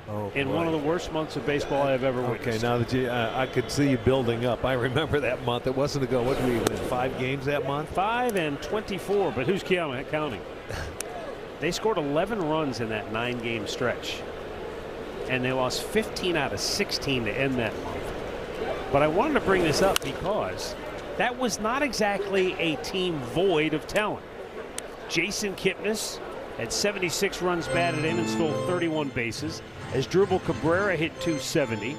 Oh, in boy. one of the worst months of baseball I've ever witnessed. Okay, now that you, I could see you building up. I remember that month. It wasn't ago. What did we win? 5 games that month? 5 and 24, but who's counting? They scored 11 runs in that 9-game stretch, and they lost 15 out of 16 to end that month. But I wanted to bring this up because that was not exactly a team void of talent. Jason Kipnis had 76 runs batted in and stole 31 bases. As Drupal Cabrera hit 270.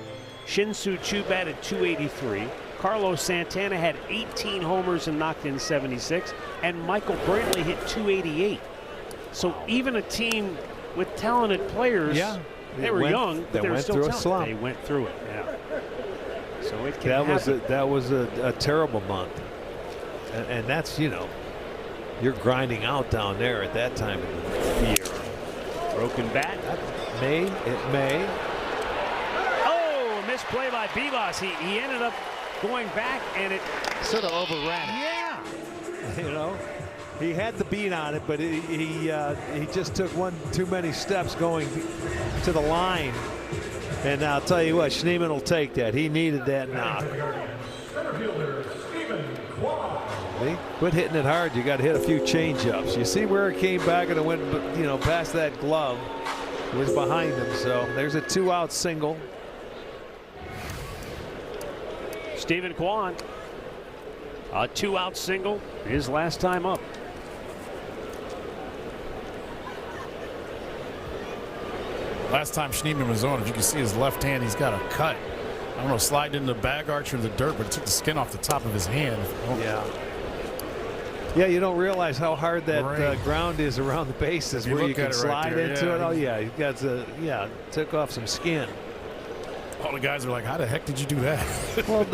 Shin-Soo Choo batted 283. Carlos Santana had 18 homers and knocked in 76. And Michael Brantley hit 288. So even a team with talented players, they were young, but they were still talented. They went through it. Yeah. So it can happen. That was a terrible month, and that's, you know, you're grinding out down there at that time of the year. Broken bat. It may. Oh, misplay by Bibas. He ended up going back, and it sort of overran it. Yeah. You know, he had the beat on it, but he just took one too many steps going to the line. And I'll tell you what, Schneemann will take that. He needed that knock. Quit hitting it hard. You got to hit a few change-ups. You see where it came back and it went, you know, past that glove. It was behind him. So there's a 2-out single. Stephen Kwan, a 2-out single, his last time up. Last time Schneemann was on, if you can see his left hand, he's got a cut. I don't know, sliding into the bag arch or the dirt, but it took the skin off the top of his hand. Yeah. Yeah, you don't realize how hard that ground is around the bases where you can slide into it. Oh, yeah, you got to, took off some skin. All the guys are like, how the heck did you do that? Well,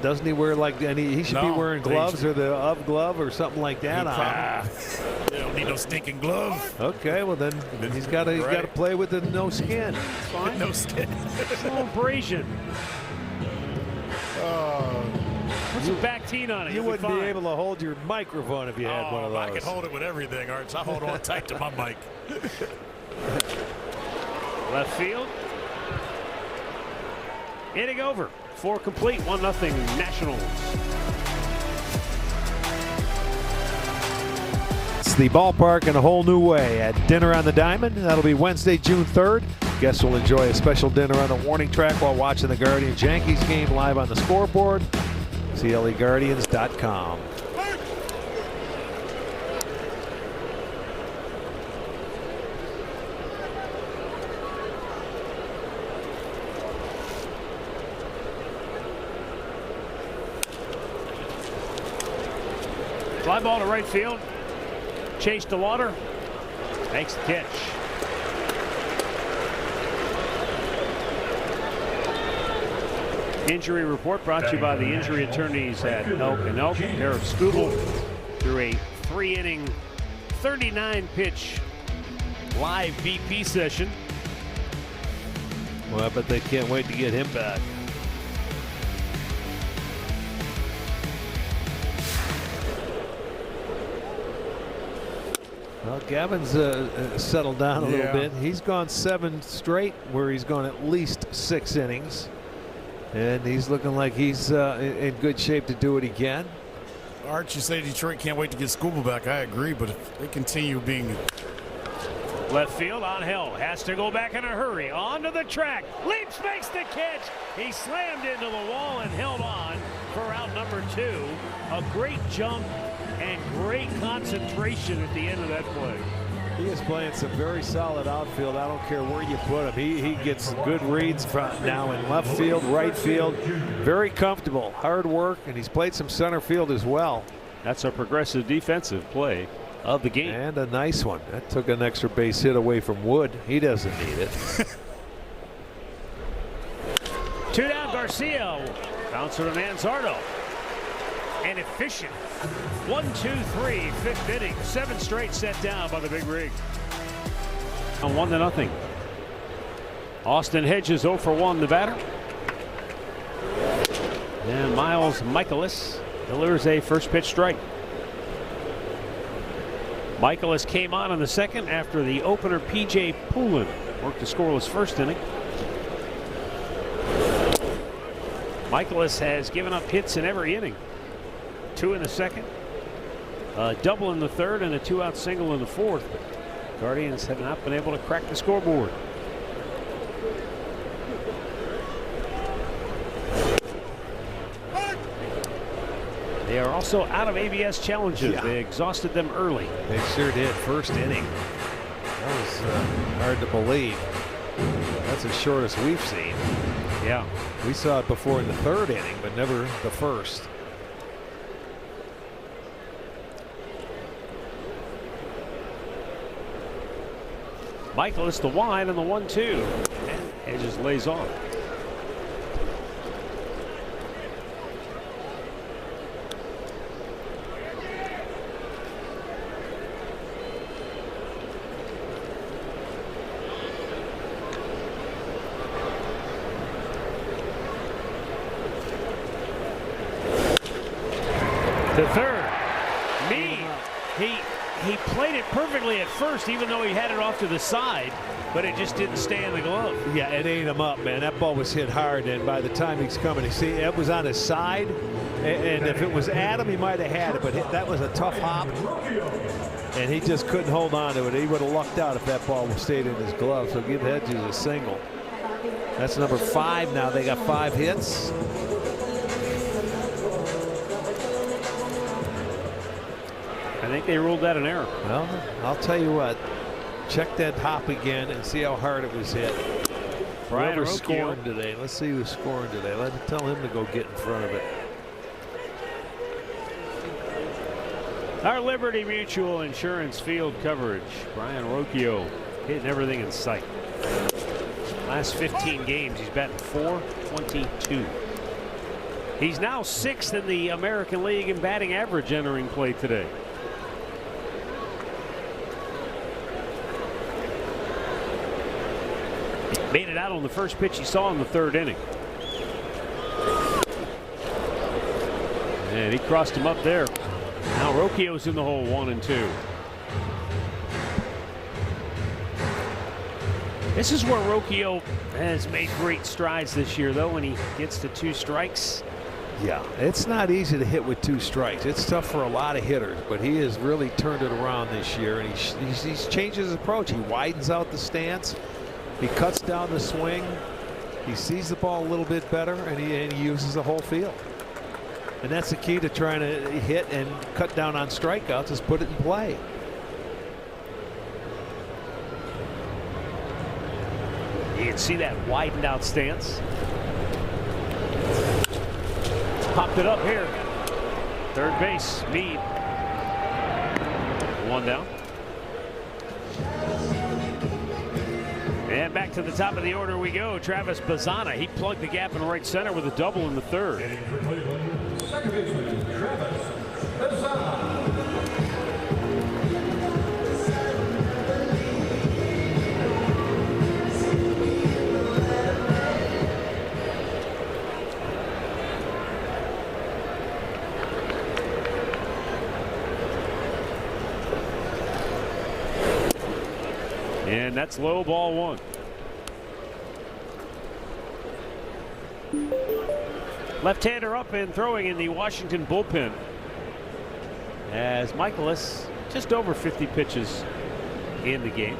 doesn't he wear like any? He should be wearing gloves or the of glove or something like that on. They don't need no stinking glove. Okay, well then he's got to play with the no skin. Fine. No skin. No abrasion. Put some Bactine on it. You wouldn't be able to hold your microphone if you had one of those. I could hold it with everything, Arch. I hold on tight to my mic. Left field. Inning over. 4 complete. 1-0 Nationals. It's the ballpark in a whole new way at Dinner on the Diamond. That'll be Wednesday, June 3rd. Guests will enjoy a special dinner on the warning track while watching the Guardians-Yankees game live on the scoreboard. CLEGuardians.com. Fly ball to right field. Chase DeLauder makes the catch. Injury report brought to you by the injury attorneys at Elk & Elk. Eric Skubal through a 3-inning, 39-pitch live BP session. Well, but they can't wait to get him back. Well, Gavin's settled down a little bit. He's gone 7 straight where he's gone at least 6 innings. And he's looking like he's in good shape to do what he can. Art, you say Detroit can't wait to get Skubal back. I agree, but if they continue being... Left field on Hill. Has to go back in a hurry. Onto the track. Leaps, makes the catch. He slammed into the wall and held on for out number 2. A great jump and great concentration at the end of that play. He is playing some very solid outfield. I don't care where you put him. He gets good reads from now in left field, right field. Very comfortable, hard work, and he's played some center field as well. That's a progressive defensive play of the game. And a nice one. That took an extra base hit away from Wood. He doesn't need it. 2 down, Garcia. Bouncer to Manzardo. And efficient. 1, 2, 3, 5th inning. 7 straight set down by the Big Rig. On 1-0. Austin Hedges 0 for 1, the batter. And Miles Michaelis delivers a first pitch strike. Michaelis came on in the second after the opener P.J. Poulin worked the scoreless first inning. Michaelis has given up hits in every inning. 2 in the second, a double in the third, and a 2-out single in the fourth. Guardians have not been able to crack the scoreboard. They are also out of ABS challenges. They exhausted them early. They sure did. First inning. That was hard to believe. That's the shortest we've seen. Yeah. We saw it before in the 3rd inning, but never the first. Michaelis the wide and the 1-2. And Hedges lays off. To third. Meade. He played it perfectly at first, even though he had it off to the side, but it just didn't stay in the glove. Yeah, it ate him up, man. That ball was hit hard, and by the time he's coming, you see, it was on his side, and if it was Adam, he might have had it, but that was a tough hop, and he just couldn't hold on to it. He would have lucked out if that ball stayed in his glove, so give Hedges a single. That's number 5 now. They got 5 hits. I think they ruled that an error. Well, I'll tell you what. Check that hop again and see how hard it was hit. Brian Whoever's Rocchio scoring today. Let's see who's scoring today. Tell him to go get in front of it. Our Liberty Mutual Insurance field coverage. Brian Rocchio hitting everything in sight. Last 15 games, he's batting .422. He's now 6th in the American League in batting average entering play today. Made it out on the first pitch he saw in the 3rd inning. And he crossed him up there. Now Rocchio's in the hole, 1-2. This is where Rocchio has made great strides this year, though, when he gets to 2 strikes. Yeah, it's not easy to hit with 2 strikes. It's tough for a lot of hitters, but he has really turned it around this year, and he's changed his approach. He widens out the stance. He cuts down the swing. He sees the ball a little bit better, and he uses the whole field. And that's the key to trying to hit and cut down on strikeouts, is put it in play. You can see that widened out stance. Popped it up here. Third base, Meade. 1 down. And back to the top of the order we go. Travis Bazzana. He plugged the gap in right center with a double in the third. Second baseman, Travis Bazzana. And that's low, ball 1. Left-hander up and throwing in the Washington bullpen. As Michaelis just over 50 pitches in the game.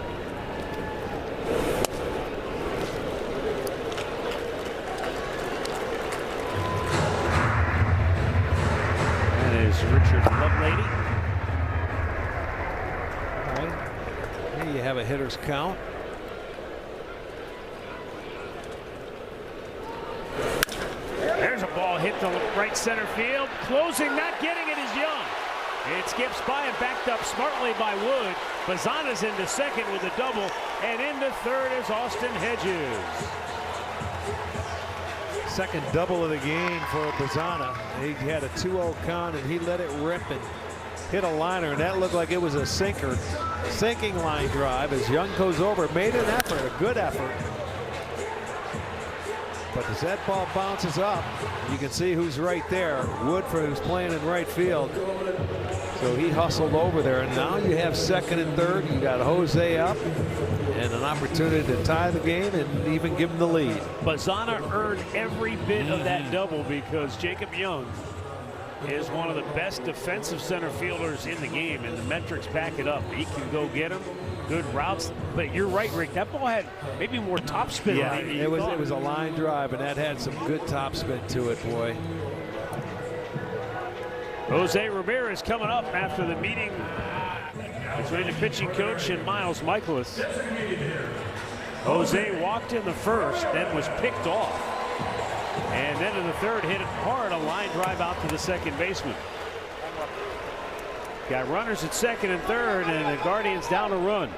That is Richard Lovelady. All right. Here you have a hitter's count. There's a ball hit to right center field. Closing, not getting it is Young. It skips by and backed up smartly by Wood. Bazzana's into second with a double, and into third is Austin Hedges. Second double of the game for Bazzana. He had a 2-0 count and he let it rip and hit a liner, and that looked like it was a sinking line drive as Young goes over, made an effort, a good effort. But as that ball bounces up, you can see who's right there. Woodford, who's playing in right field. So he hustled over there, and now you have second and third. You got Jose up and an opportunity to tie the game and even give him the lead. Bazzana earned every bit of that double because Jacob Young is one of the best defensive center fielders in the game, and the metrics back it up. He can go get him. Good routes, but you're right, Rick. That ball had maybe more topspin. Yeah, on it was a line drive, and that had some good topspin to it, boy. Jose Ramirez coming up after the meeting between the pitching coach and Miles Michaelis. Jose walked in the first, then was picked off, and then in the third hit it hard, a line drive out to the second baseman. Got runners at second and third, and the Guardians down a run.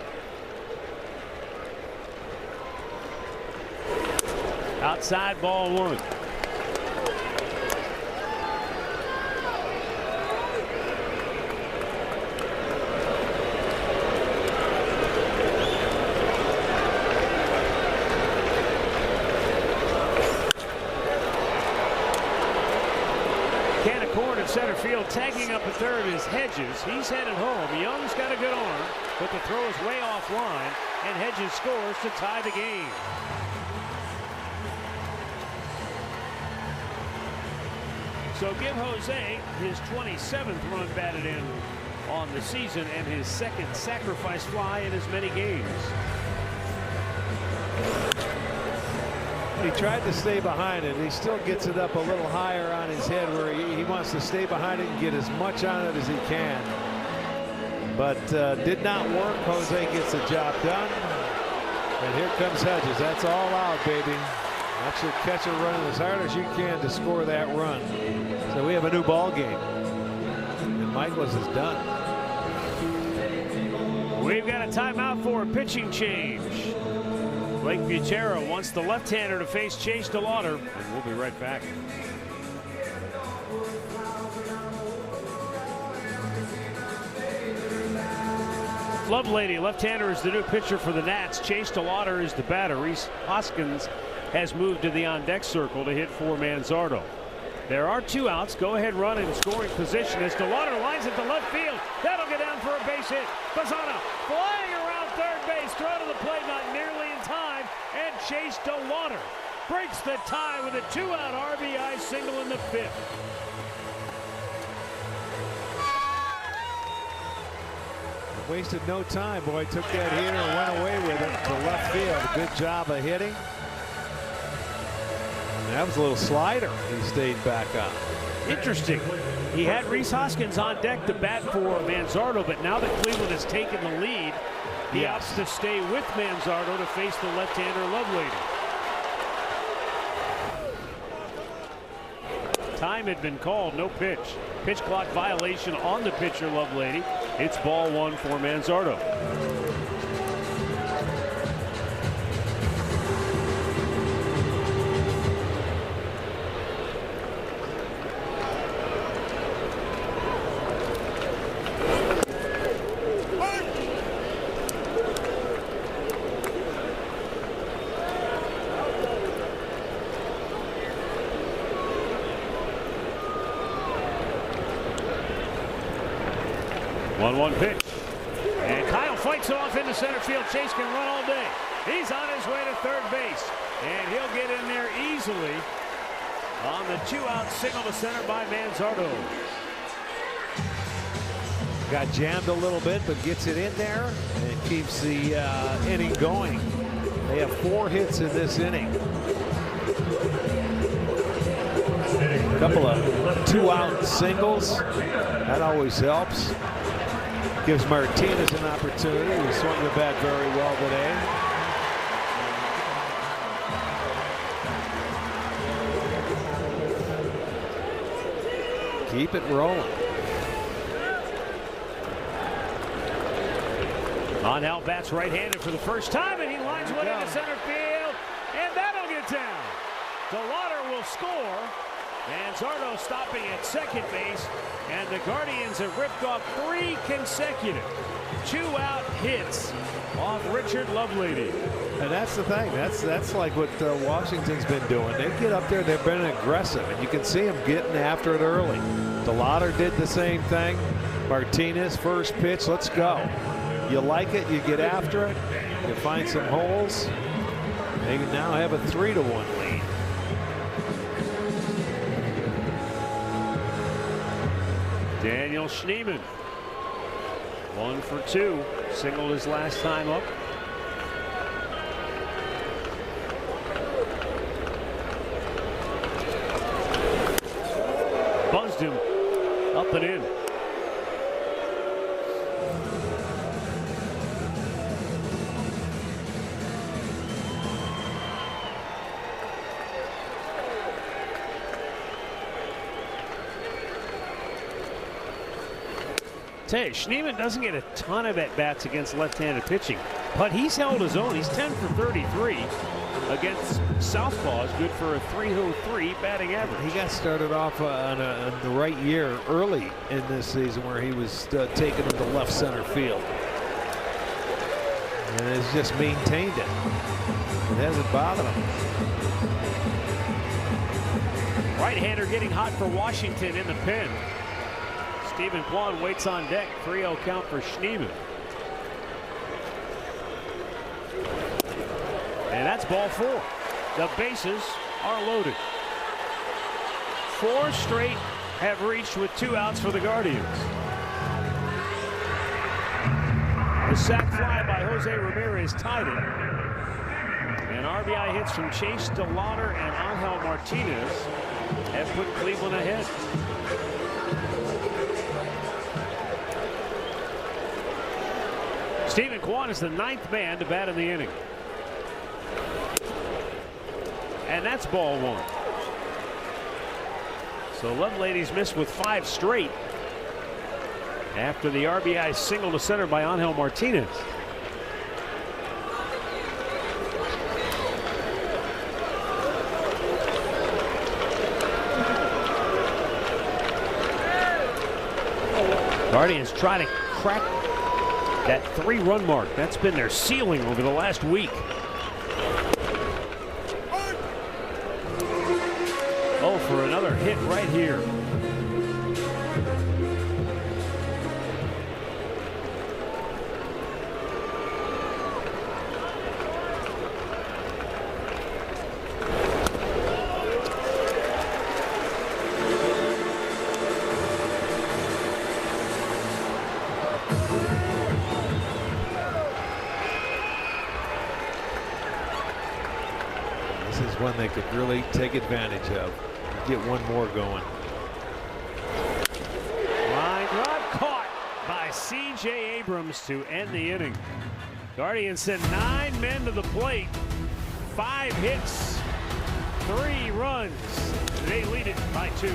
Outside, ball 1. Center field, tagging up at third is Hedges. He's headed home. Young's got a good arm, but the throw is way offline, and Hedges scores to tie the game. So give Jose his 27th run batted in on the season and his second sacrifice fly in as many games. He tried to stay behind it. He still gets it up a little higher on his head where he wants to stay behind it and get as much on it as he can. But did not work. Jose gets the job done. And here comes Hedges. That's all out, baby. That's your catcher running as hard as you can to score that run. So we have a new ball game. And Michaelis is done. We've got a timeout for a pitching change. Blake Butera wants the left-hander to face Chase DeLauder, and we'll be right back. Lovelady, left-hander, is the new pitcher for the Nats. Chase DeLauder is the batter. Rhys Hoskins has moved to the on-deck circle to hit for Manzardo. There are 2 outs. Go-ahead run in scoring position as DeLauder lines it to left field. That'll get down for a base hit. Bazzana flying around third base. Throw to the plate, not nearly in time. And Chase DeLauder breaks the tie with a 2-out RBI single in the 5th. Wasted no time, boy. Took that hitter and went away with it to left field. Good job of hitting. And that was a little slider. He stayed back on. Interesting. He had Rhys Hoskins on deck to bat for Manzardo, but now that Cleveland has taken the lead, he opts to stay with Manzardo to face the left-hander Lovelady. Time had been called, no pitch. Pitch clock violation on the pitcher Lovelady. It's ball one for Manzardo. One pitch. And Kyle fights off into center field. Chase can run all day. He's on his way to third base. And he'll get in there easily on the 2-out single to center by Manzardo. Got jammed a little bit, but gets it in there and keeps the inning going. They have 4 hits in this inning. A couple of 2-out singles. That always helps. Gives Martinez an opportunity. He swung the bat very well today. Keep it rolling. Monhel bats right-handed for the first time, and he lines one into center field, and that'll get down. DeLauder will score. Manzardo stopping at second base, and the Guardians have ripped off 3 consecutive 2-out hits off Richard Lovelady. And that's the thing. That's like what Washington's been doing. They get up there, they've been aggressive, and you can see them getting after it early. DeLauder did the same thing. Martinez, first pitch, let's go. You like it, you get after it, you find some holes. They now have a 3-1 lead. Daniel Schneemann, 1 for 2, singled his last time up. Buzzed him up and in. Schneemann doesn't get a ton of at-bats against left-handed pitching, but he's held his own. He's 10 for 33 against southpaws, good for a .303 batting average. He got started off on the right year early in this season where he was taking him to left center field. And has just maintained it. It hasn't bothered him. Right-hander getting hot for Washington in the pen. Stephen Kwan waits on deck. 3-0 count for Schneemann. And that's ball 4. The bases are loaded. 4 straight have reached with 2 outs for the Guardians. The sac fly by Jose Ramirez tied it. And RBI hits from Chase, DeLauder, and Angel Martinez have put Cleveland ahead. Stephen Kwan is the 9th man to bat in the inning. And that's ball 1. So Lovelady's missed with 5 straight after the RBI single to center by Angel Martinez. Guardians try to crack that 3-run mark. That's been their ceiling over the last week. Oh, for another hit right here. This is one they could really take advantage of. Get one more going. Line drive caught by C.J. Abrams to end the inning. Guardians send 9 men to the plate. 5 hits, 3 runs. They lead it by 2.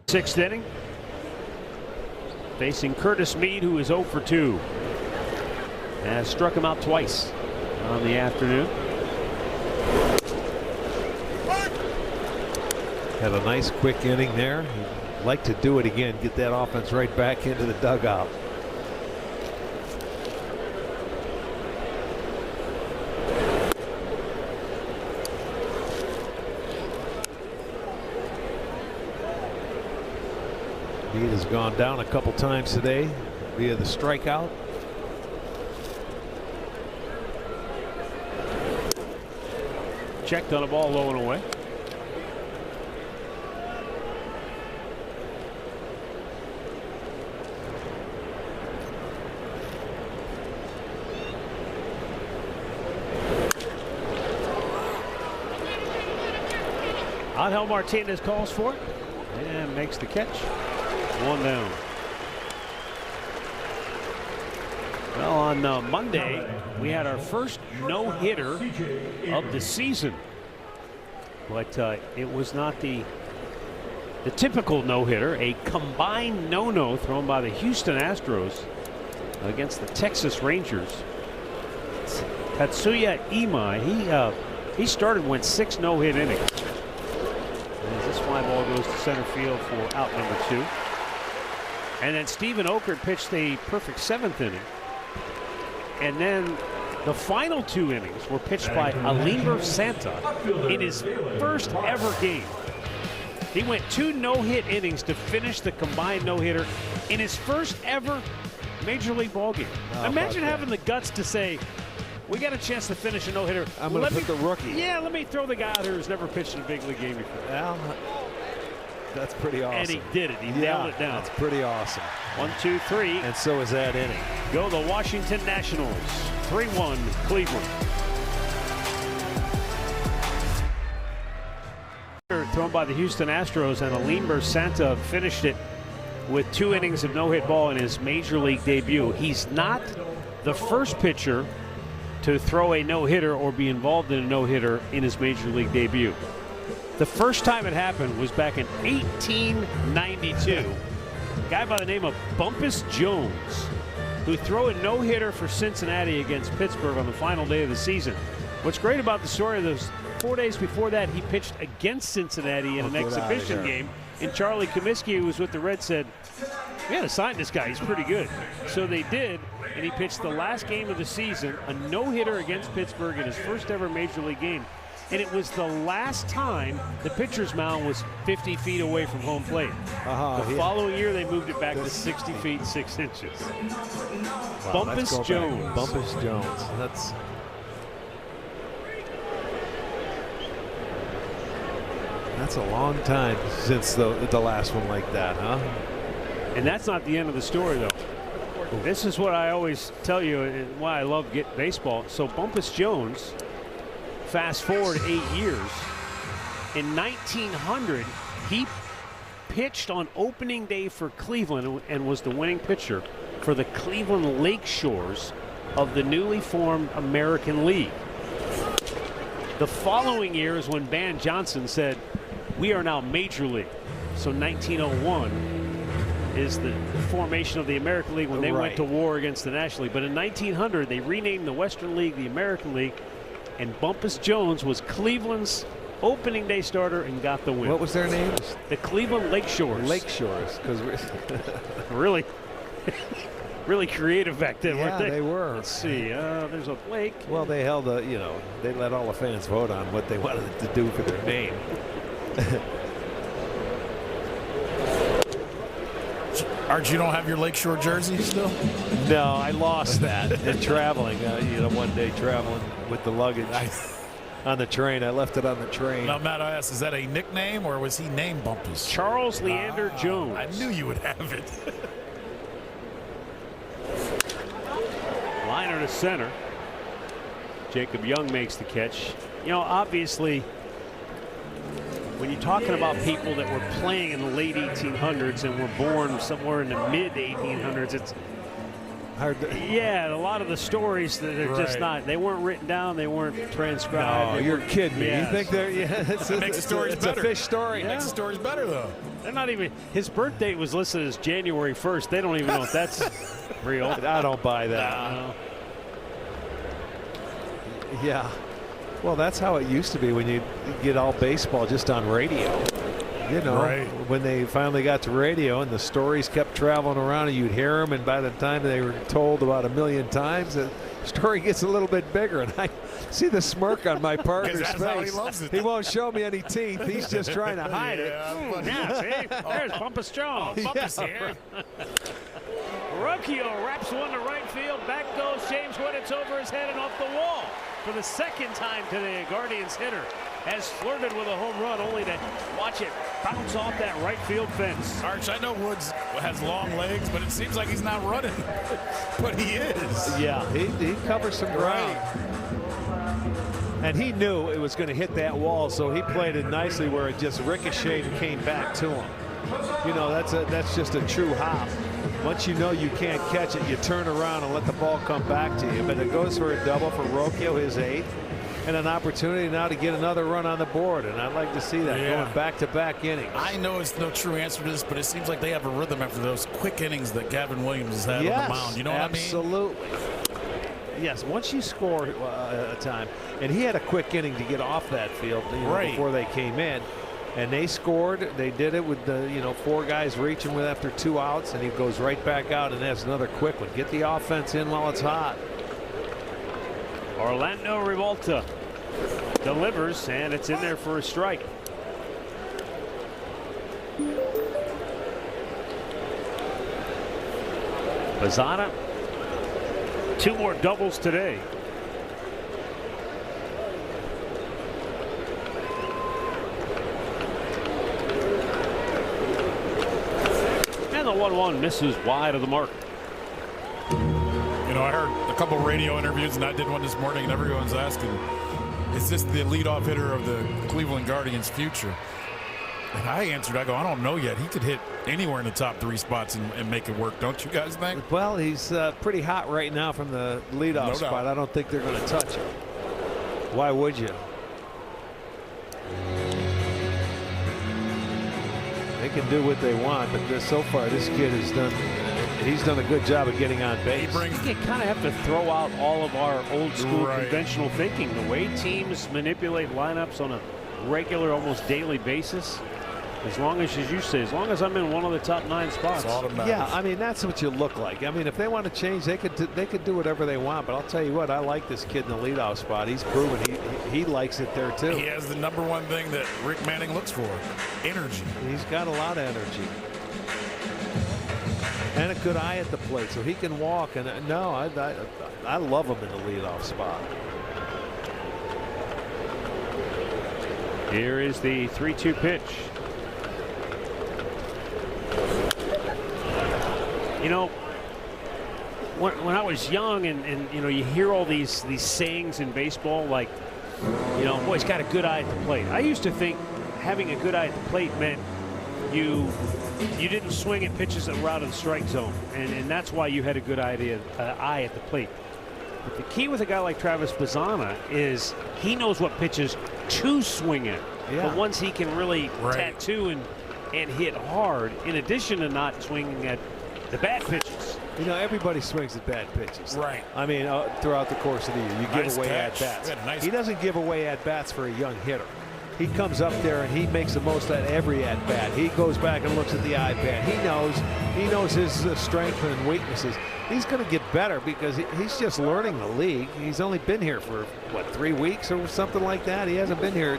Sixth inning. Facing Curtis Mead, who is 0 for 2. Has struck him out twice on the afternoon. Had a nice quick inning there. He'd like to do it again, get that offense right back into the dugout. Mead has gone down a couple times today via the strikeout. Checked on a ball low and away. Angel Martinez calls for it and makes the catch. 1 down. Well, on Monday, we had our first no-hitter of the season. But it was not the typical no-hitter. A combined no-no thrown by the Houston Astros against the Texas Rangers. Tatsuya Imai, he started and went 6 no-hit innings. As this fly ball goes to center field for out number 2. And then Stephen Okert pitched a perfect 7th inning. And then the final 2 innings were pitched by Alimber Santa in his first ever game. He went 2 no-hit innings to finish the combined no-hitter in his first ever Major League ball game. Imagine having the guts to say, we got a chance to finish a no-hitter. I'm going to put the rookie. Yeah, let me throw the guy out here who's never pitched in a big league game before. Well, that's pretty awesome. And he did it. He nailed it down. That's pretty awesome. 1, 2, 3. And so is that inning. Go the Washington Nationals. 3-1 Cleveland. Thrown by the Houston Astros, and Alimber Santa finished it with 2 innings of no-hit ball in his Major League debut. He's not the first pitcher to throw a no-hitter or be involved in a no-hitter in his Major League debut. The first time it happened was back in 1892. A guy by the name of Bumpus Jones, who threw a no-hitter for Cincinnati against Pittsburgh on the final day of the season. What's great about the story of those 4 days before that, he pitched against Cincinnati in an exhibition game, and Charlie Comiskey, who was with the Reds, said, we got to sign this guy, he's pretty good. So they did, and he pitched the last game of the season, a no-hitter against Pittsburgh in his first ever Major League game. And it was the last time the pitcher's mound was 50 feet away from home plate. The following year, they moved it back to 60 feet 6 inches. Wow, Bumpus Jones. Bumpus Jones. That's a long time since the last one like that, huh? And that's not the end of the story, though. This is what I always tell you and why I love baseball. So Bumpus Jones, fast forward 8 years, in 1900, he pitched on opening day for Cleveland and was the winning pitcher for the Cleveland Lakeshores of the newly formed American League. The following year is when Van Johnson said, we are now Major League. So 1901 is the formation of the American League when they went to war against the National League. But in 1900, they renamed the Western League the American League, and Bumpus Jones was Cleveland's opening day starter and got the win. What was their name? The Cleveland Lakeshores. Lakeshores, because really, really creative back then, weren't they? They were. Let's see. There's a lake. Well, they held they let all the fans vote on what they wanted to do for their name. Art, you don't have your Lakeshore jersey still? No, I lost that in traveling. One day traveling with the luggage on the train. I left it on the train. Now, Matt, I asked, is that a nickname or was he named Bumpus? Charles Leander Jones. I knew you would have it. Liner to center. Jacob Young makes the catch. Obviously, when you're talking about people that were playing in the late 1800s and were born somewhere in the mid 1800s, Hard to, Yeah, a lot of the stories that are just not. They weren't written down. They weren't transcribed. no, you're kidding me. Yes. You think they're? Yeah, it's a fish story. Next story's better though. They're not even. His birth date was listed as January 1st. They don't even know if that's real. I don't buy that. No. Yeah. Well, that's how it used to be when you get all baseball just on radio. You know, when they finally got to radio and the stories kept traveling around and you'd hear them, and by the time they were told about 1 million times, the story gets a little bit bigger. And I see the smirk on my partner's face. How he loves it. He won't show me any teeth. He's just trying to hide it. Yeah, see? There's Bumpus Jones. Bumpus here. Rocchio wraps one to right field. Back goes James Wood. It's over his head and off the wall. For the second time today, a Guardians hitter has flirted with a home run, only to watch it bounce off that right field fence. Arch, I know Woods has long legs, but it seems like he's not running. But he is. Yeah, he covers some ground. And he knew it was going to hit that wall, so he played it nicely where it just ricocheted and came back to him. You know, that's just a true hop. Once you know you can't catch it, you turn around and let the ball come back to you. But it goes for a double for Rocchio, his 8th, and an opportunity now to get another run on the board. And I'd like to see that going back-to-back innings. I know it's no true answer to this, but it seems like they have a rhythm after those quick innings that Gavin Williams has had on the mound. You know what I mean? Absolutely. Yes, once you score a time, and he had a quick inning to get off that field before they came in. And they scored. They did it with the 4 guys reaching with after 2 outs, and he goes right back out and has another quick one. Get the offense in while it's hot. Orlando Revolta delivers, and it's in there for a strike. Bazzana, 2 more doubles today. The 1-1 misses wide of the mark. You know, I heard a couple radio interviews, and I did one this morning, and everyone's asking, is this the leadoff hitter of the Cleveland Guardians' future? And I answered, I go, I don't know yet. He could hit anywhere in the top 3 spots and make it work, don't you guys think? Well, he's pretty hot right now from the leadoff spot. I don't think they're going to touch him. Why would you? They can do what they want, but so far this kid has done a good job of getting on base. You kind of have to throw out all of our old school conventional thinking. The way teams manipulate lineups on a regular, almost daily basis. As long as you say, as long as I'm in one of the top 9 spots. Yeah, I mean, that's what you look like. I mean, if they want to change, they could do whatever they want. But I'll tell you what, I like this kid in the leadoff spot. He's proven he likes it there too. He has the #1 thing that Rick Manning looks for: energy. He's got a lot of energy and a good eye at the plate, so he can walk. And no, I love him in the leadoff spot. Here is the 3-2 pitch. You know, when I was young, and you know, you hear all these sayings in baseball, like, you know, boy, he's got a good eye at the plate. I used to think having a good eye at the plate meant you didn't swing at pitches that were out of the strike zone, and that's why you had a good eye at the plate. But the key with a guy like Travis Bazzana is he knows what pitches to swing at. But once he can really tattoo and hit hard, in addition to not swinging at the bad pitches. You know, everybody swings at bad pitches. Right. I mean, throughout the course of the year, you give away at-bats. He doesn't give away at-bats for a young hitter. He comes up there and he makes the most out of every at-bat. He goes back and looks at the iPad. He knows his strengths and weaknesses. He's going to get better because he's just learning the league. He's only been here for, what, 3 weeks or something like that? He hasn't been here.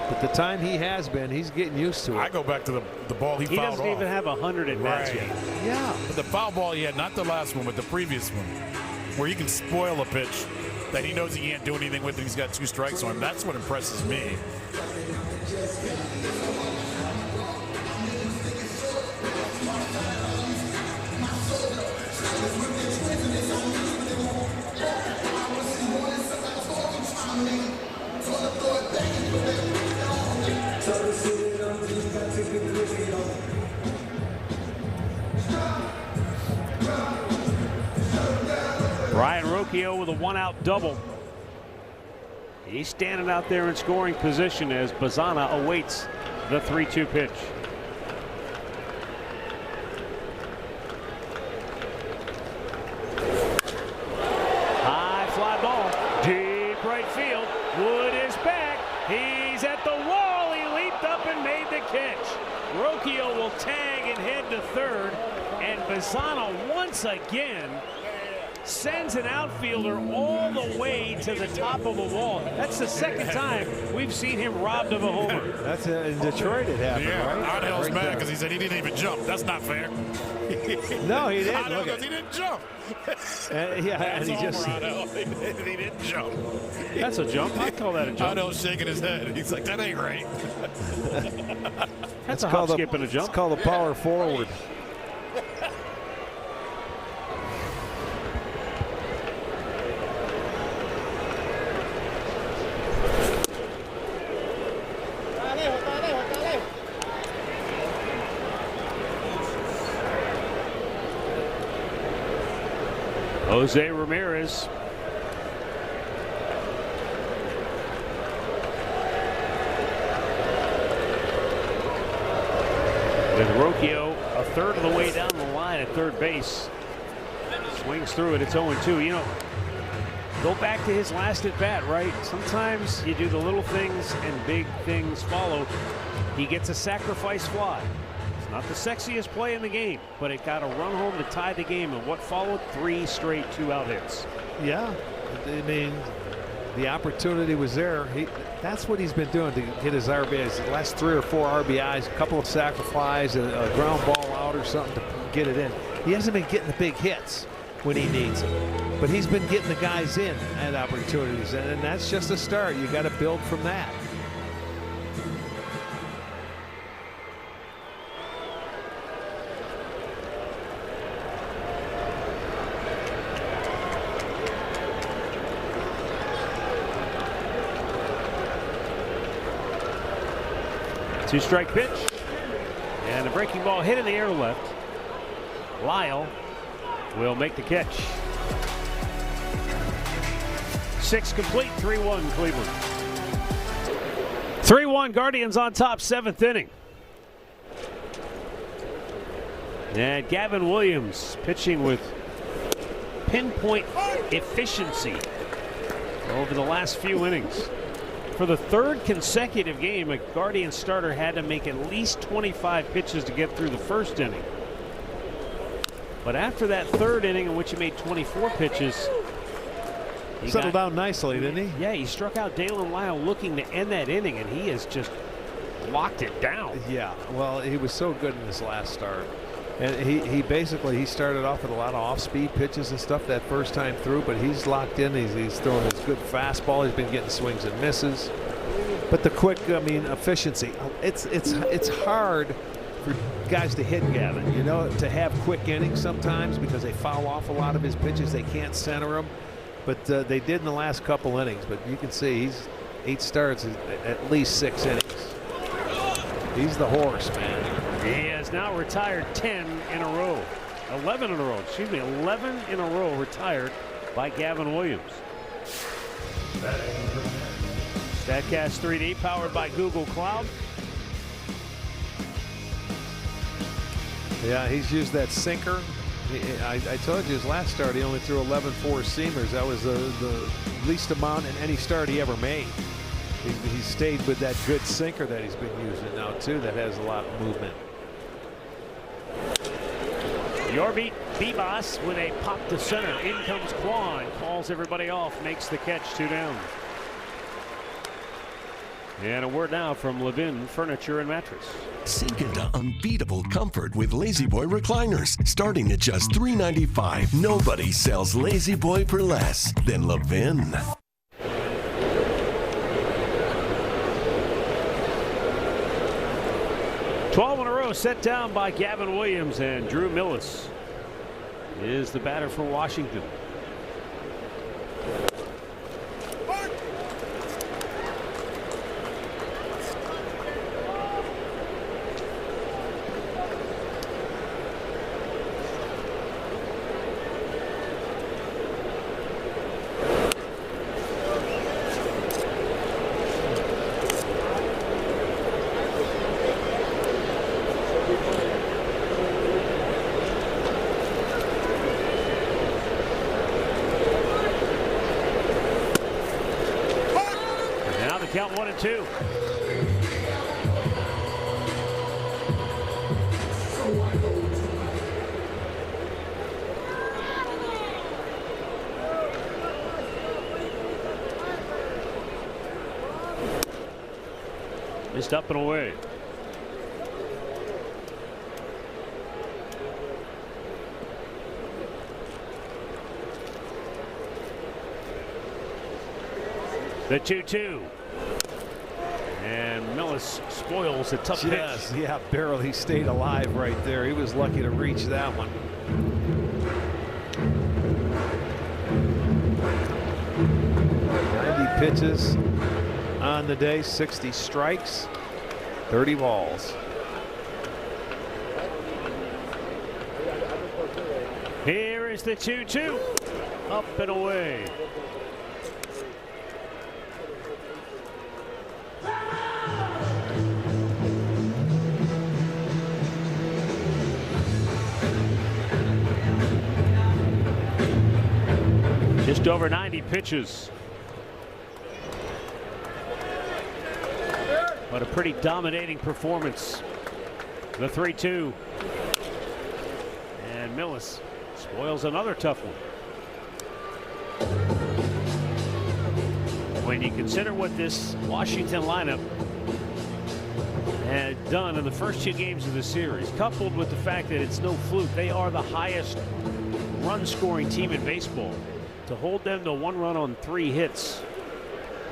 But the time he has been, he's getting used to it. I go back to the ball he fouled off. He doesn't even have 100 at bats yet. Yeah. But the foul ball he had, not the last one, but the previous one, where you can spoil a pitch that he knows he can't do anything with, and he's got 2 strikes on him. That's what impresses me. Rocchio with a one-out double. He's standing out there in scoring position as Bazana awaits the 3-2 pitch. High fly ball, deep right field. Wood is back. He's at the wall. He leaped up and made the catch. Rocchio will tag and head to third, and Bazana once again sends an outfielder all the way to the top of a wall. That's the second time we've seen him robbed of a homer. That's in Detroit it happened, right? Odell's mad because he said he didn't even jump. That's not fair. No, he didn't. Odell goes, he didn't jump. And he just... he didn't jump. That's a jump. I'd call that a jump. Odell's shaking his head. He's like, that ain't right. That's a hop, skip, and a jump. It's called a power forward. Jose Ramirez. With Rocchio a third of the way down the line at third base. Swings through it. It's 0-2. You know, go back to his last at bat, right? Sometimes you do the little things and big things follow. He gets a sacrifice fly. It's not the sexiest play in the game, but it got a run home to tie the game. And what followed? 3 straight 2-out hits. Yeah, I mean, the opportunity was there. That's what he's been doing to get his RBIs. The last 3 or 4 RBIs, a couple of sacrifices, a ground ball out or something to get it in. He hasn't been getting the big hits when he needs them, but he's been getting the guys in at opportunities, and that's just a start. You got to build from that. Two-strike pitch, and a breaking ball hit in the air left. Lyle will make the catch. 6 complete, 3-1 Cleveland. 3-1 Guardians on top, 7th inning. And Gavin Williams pitching with pinpoint efficiency over the last few innings. For the 3rd consecutive game, a Guardians starter had to make at least 25 pitches to get through the 1st inning. But after that 3rd inning in which he made 24 pitches, he settled down nicely, didn't he? Yeah, he struck out Dalen Lyle looking to end that inning, and he has just locked it down. Yeah, well, he was so good in his last start. And he basically started off with a lot of off-speed pitches and stuff that first time through, but he's locked in. He's throwing his good fastball. He's been getting swings and misses. But the quick, I mean, efficiency. It's hard for guys to hit Gavin, you know, to have quick innings sometimes because they foul off a lot of his pitches. They can't center them, but they did in the last couple innings. But you can see he's 8 starts, at least 6 innings. He's the horse, man. He has now retired 10 in a row. 11 in a row, excuse me, 11 in a row retired by Gavin Williams. StatCast 3D powered by Google Cloud. Yeah, he's used that sinker. I told you his last start, he only threw 11 four-seamers. That was the least amount in any start he ever made. He stayed with that good sinker that he's been using now, too, that has a lot of movement. Yorby Bebas with a pop to center. In comes Quan, calls everybody off, makes the catch, 2 down. And a word now from Levin Furniture and Mattress. Sink into unbeatable comfort with Lazy Boy recliners, starting at just $395. Nobody sells Lazy Boy for less than Levin. 12 in a row set down by Gavin Williams, and Drew Millis is the batter for Washington. Count 1-2. Missed up and away. The 2-2. And Millis spoils a tough pitch. Yeah, barely stayed alive right there. He was lucky to reach that one. Pitches on the day, 60 strikes, 30 balls. Here is the 2-2. Up and away. Just over 90 pitches. But a pretty dominating performance. The 3-2. And Millis spoils another tough one. When you consider what this Washington lineup had done in the first 2 games of the series, coupled with the fact that it's no fluke, they are the highest run scoring team in baseball. To hold them to 1 run on 3 hits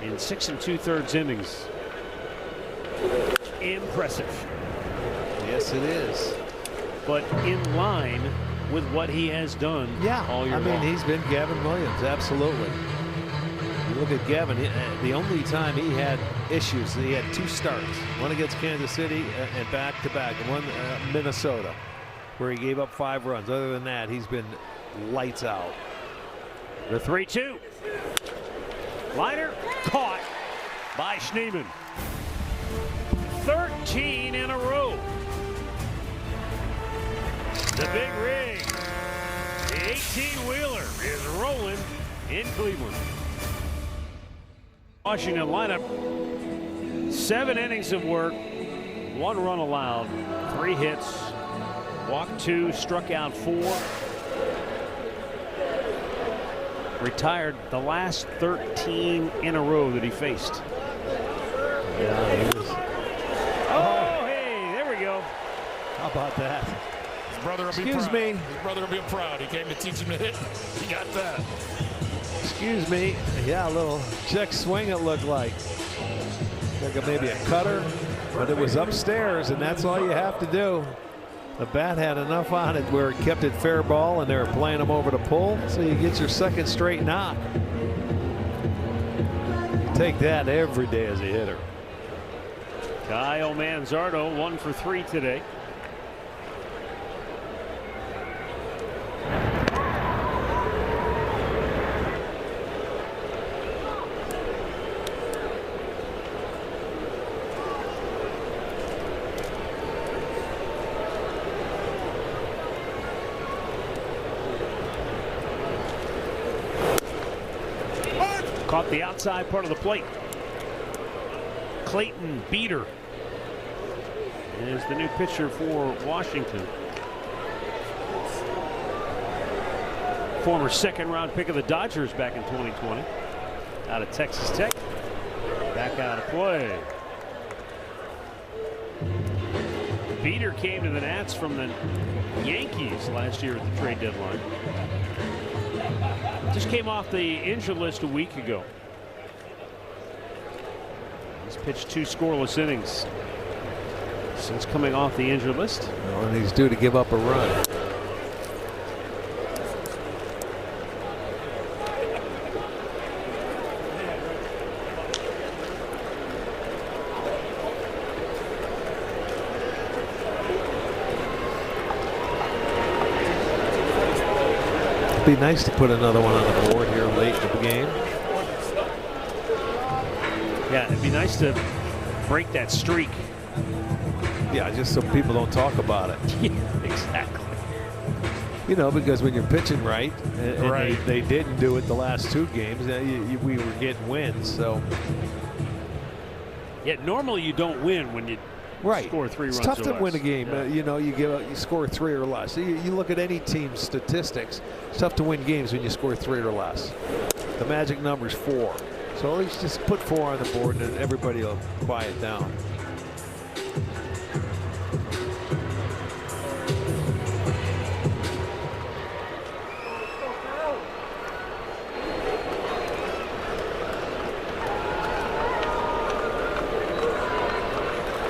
in 6 2/3 innings. Impressive. Yes, it is. But in line with what he has done all year long. He's been Gavin Williams, absolutely. You look at Gavin, the only time he had issues, he had 2 starts. One against Kansas City and back-to-back, and one Minnesota, where he gave up 5 runs. Other than that, he's been lights out. The 3-2. Liner caught by Schneemann. 13 in a row. The big rig. The 18-wheeler is rolling in Cleveland. Washington lineup. 7 innings of work. 1 run allowed. 3 hits. Walked 2. Struck out 4. Retired the last 13 in a row that he faced. Yeah, he was. Oh, hey, there we go. How about that? His brother will be proud. Excuse me. His brother will be proud. He came to teach him to hit. He got that. Excuse me. Yeah, a little check swing it looked like. Like maybe a cutter, but it was upstairs, and that's all you have to do. The bat had enough on it where it kept it fair ball, and they were playing him over to pull, so you get your 2nd straight knock. Take that every day as a hitter. Kyle Manzardo 1 for 3 today. Caught the outside part of the plate. Clayton Beater is the new pitcher for Washington. Former 2nd-round pick of the Dodgers back in 2020. Out of Texas Tech. Back out of play. Beater came to the Nats from the Yankees last year at the trade deadline. Just came off the injured list a week ago. He's pitched 2 scoreless innings since coming off the injured list. Well, and he's due to give up a run. It'd be nice to put another one on the board here late in the game. Yeah, it'd be nice to break that streak. Yeah, just so people don't talk about it. Yeah, exactly. You know, because when you're pitching right, and Right. They didn't do it the last 2 games, we were getting wins. So Yet normally you don't win when you score 3 runs. It's tough or to less. win a game. You know, you score 3 or less. You look at any team's statistics. It's tough to win games when you score 3 or less. The magic number is 4. So at least just put 4 on the board, and everybody will quiet down.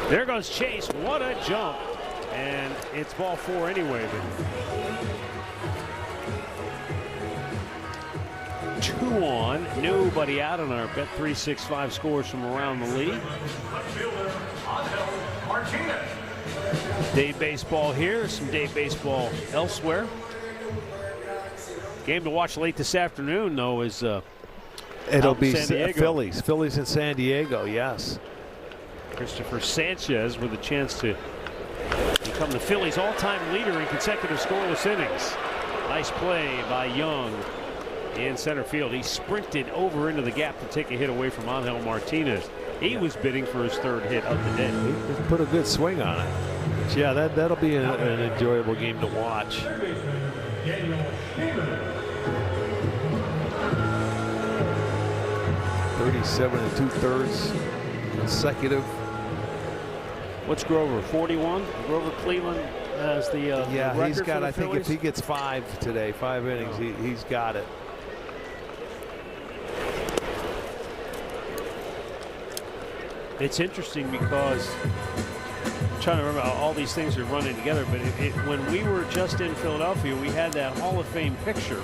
There goes Chase. What a jump. And it's ball 4 anyway. But 2 on. Nobody out on our Bet365 scores from around the league. Day baseball here. Some day baseball elsewhere. Game to watch late this afternoon, though, is it'll be Phillies in San Diego. Yes. Christopher Sanchez with a chance to become the Phillies' all-time leader in consecutive scoreless innings. Nice play by Young in center field. He sprinted over into the gap to take a hit away from Angel Martinez. He was bidding for his 3rd hit of the day. He put a good swing on it. But yeah, that'll be an enjoyable game to watch. 37 2/3 consecutive. What's Grover? 41. Grover Cleveland has the yeah. He's got. I think Phillies. if he gets 5 today, 5 innings, he's got it. It's interesting because I'm trying to remember how all these things are running together. But when we were just in Philadelphia, we had that Hall of Fame picture,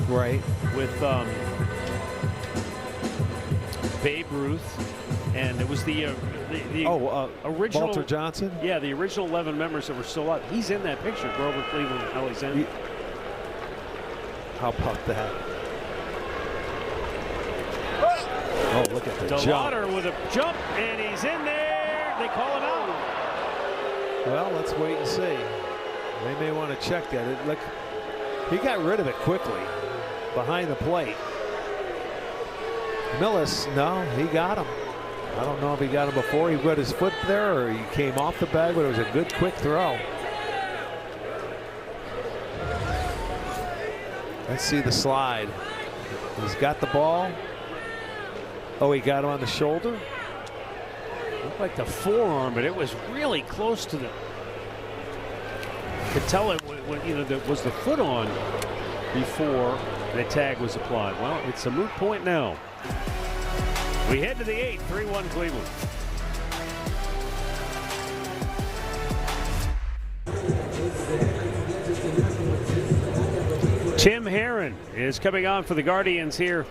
right, with Babe Ruth, and it was the original Walter Johnson. Yeah, the original 11 members that were still up. He's in that picture. Grover Cleveland, Alexander. How about that? Oh, look at the jump. DeLauder with a jump, and he's in there. They call him out. Well, let's wait and see. They may want to check that. Look, he got rid of it quickly behind the plate. Millis, no, he got him. I don't know if he got him before he got his foot there or he came off the bag, but it was a good quick throw. Let's see the slide. He's got the ball. Oh, he got him on the shoulder. Looked like the forearm, but it was really close to the. Could tell it when was the foot on before the tag was applied. Well, it's a moot point now. We head to the 8th, 3-1 Cleveland. Tim Herron is coming on for the Guardians here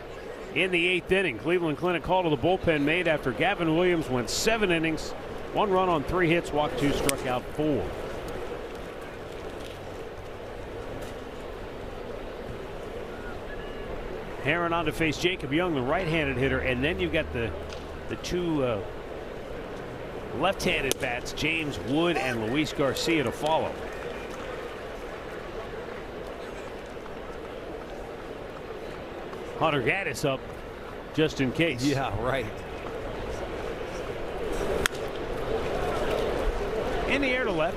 in the 8th inning. Cleveland Clinic call to the bullpen made after Gavin Williams went 7 innings, 1 run on 3 hits, walked 2, struck out 4. Herron on to face Jacob Young, the right-handed hitter, and then you've got the 2 left-handed bats, James Wood and Luis Garcia, to follow. Hunter Gaddis up just in case. Yeah, right. In the air to left.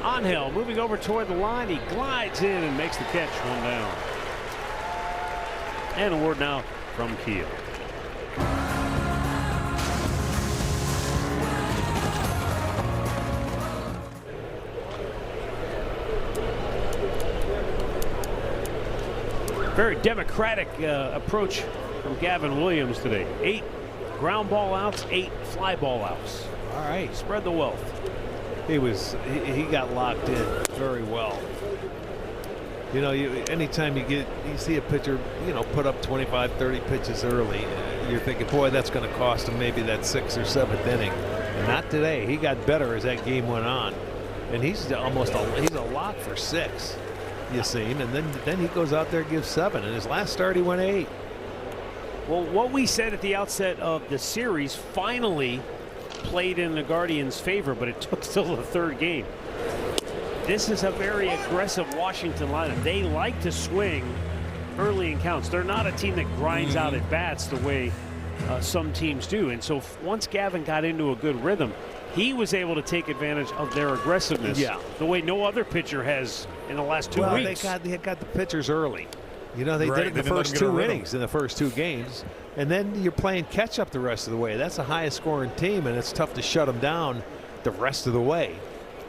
Angel moving over toward the line. He glides in and makes the catch, 1 down. And a word now from Keel. Very democratic approach from Gavin Williams today. 8 ground ball outs, 8 fly ball outs. All right. Spread the wealth. He got locked in very well. You know, anytime you see a pitcher, put up 25, 30 pitches early, you're thinking, boy, that's going to cost him maybe that 6th or 7th inning. Not today. He got better as that game went on, and he's a lock for 6. You see him, and then he goes out there and gives 7. In his last start, he went 8. Well, what we said at the outset of the series finally played in the Guardians' favor, but it took till the 3rd game. This is a very aggressive Washington lineup. They like to swing early in counts. They're not a team that grinds out at bats the way some teams do. And so once Gavin got into a good rhythm, he was able to take advantage of their aggressiveness the way no other pitcher has in the last 2 weeks. They got the pitchers early. You know, they did it in the first 2 innings in the first 2 games. And then you're playing catch up the rest of the way. That's the highest scoring team, and it's tough to shut them down the rest of the way.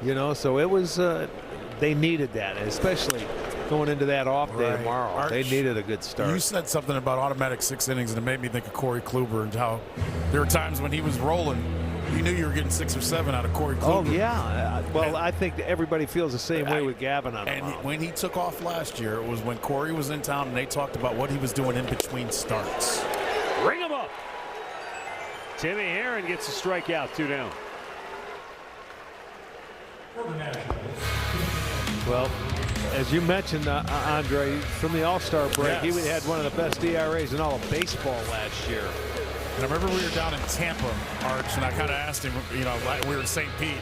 You know, so it was, they needed that, especially going into that off day tomorrow. Arch, they needed a good start. You said something about automatic 6 innings, and it made me think of Corey Kluber and how there were times when he was rolling, you knew you were getting 6 or 7 out of Corey Kluber. Oh, yeah. Well, I think everybody feels the same way with Gavin on the mound. And when he took off last year, it was when Corey was in town, and they talked about what he was doing in between starts. Ring him up. Timmy Herron gets a strikeout, 2 down. Well, as you mentioned, Andre, from the All-Star break, he had one of the best ERAs in all of baseball last year. And I remember we were down in Tampa, Arch, and I kind of asked him, you know, we were in St. Pete,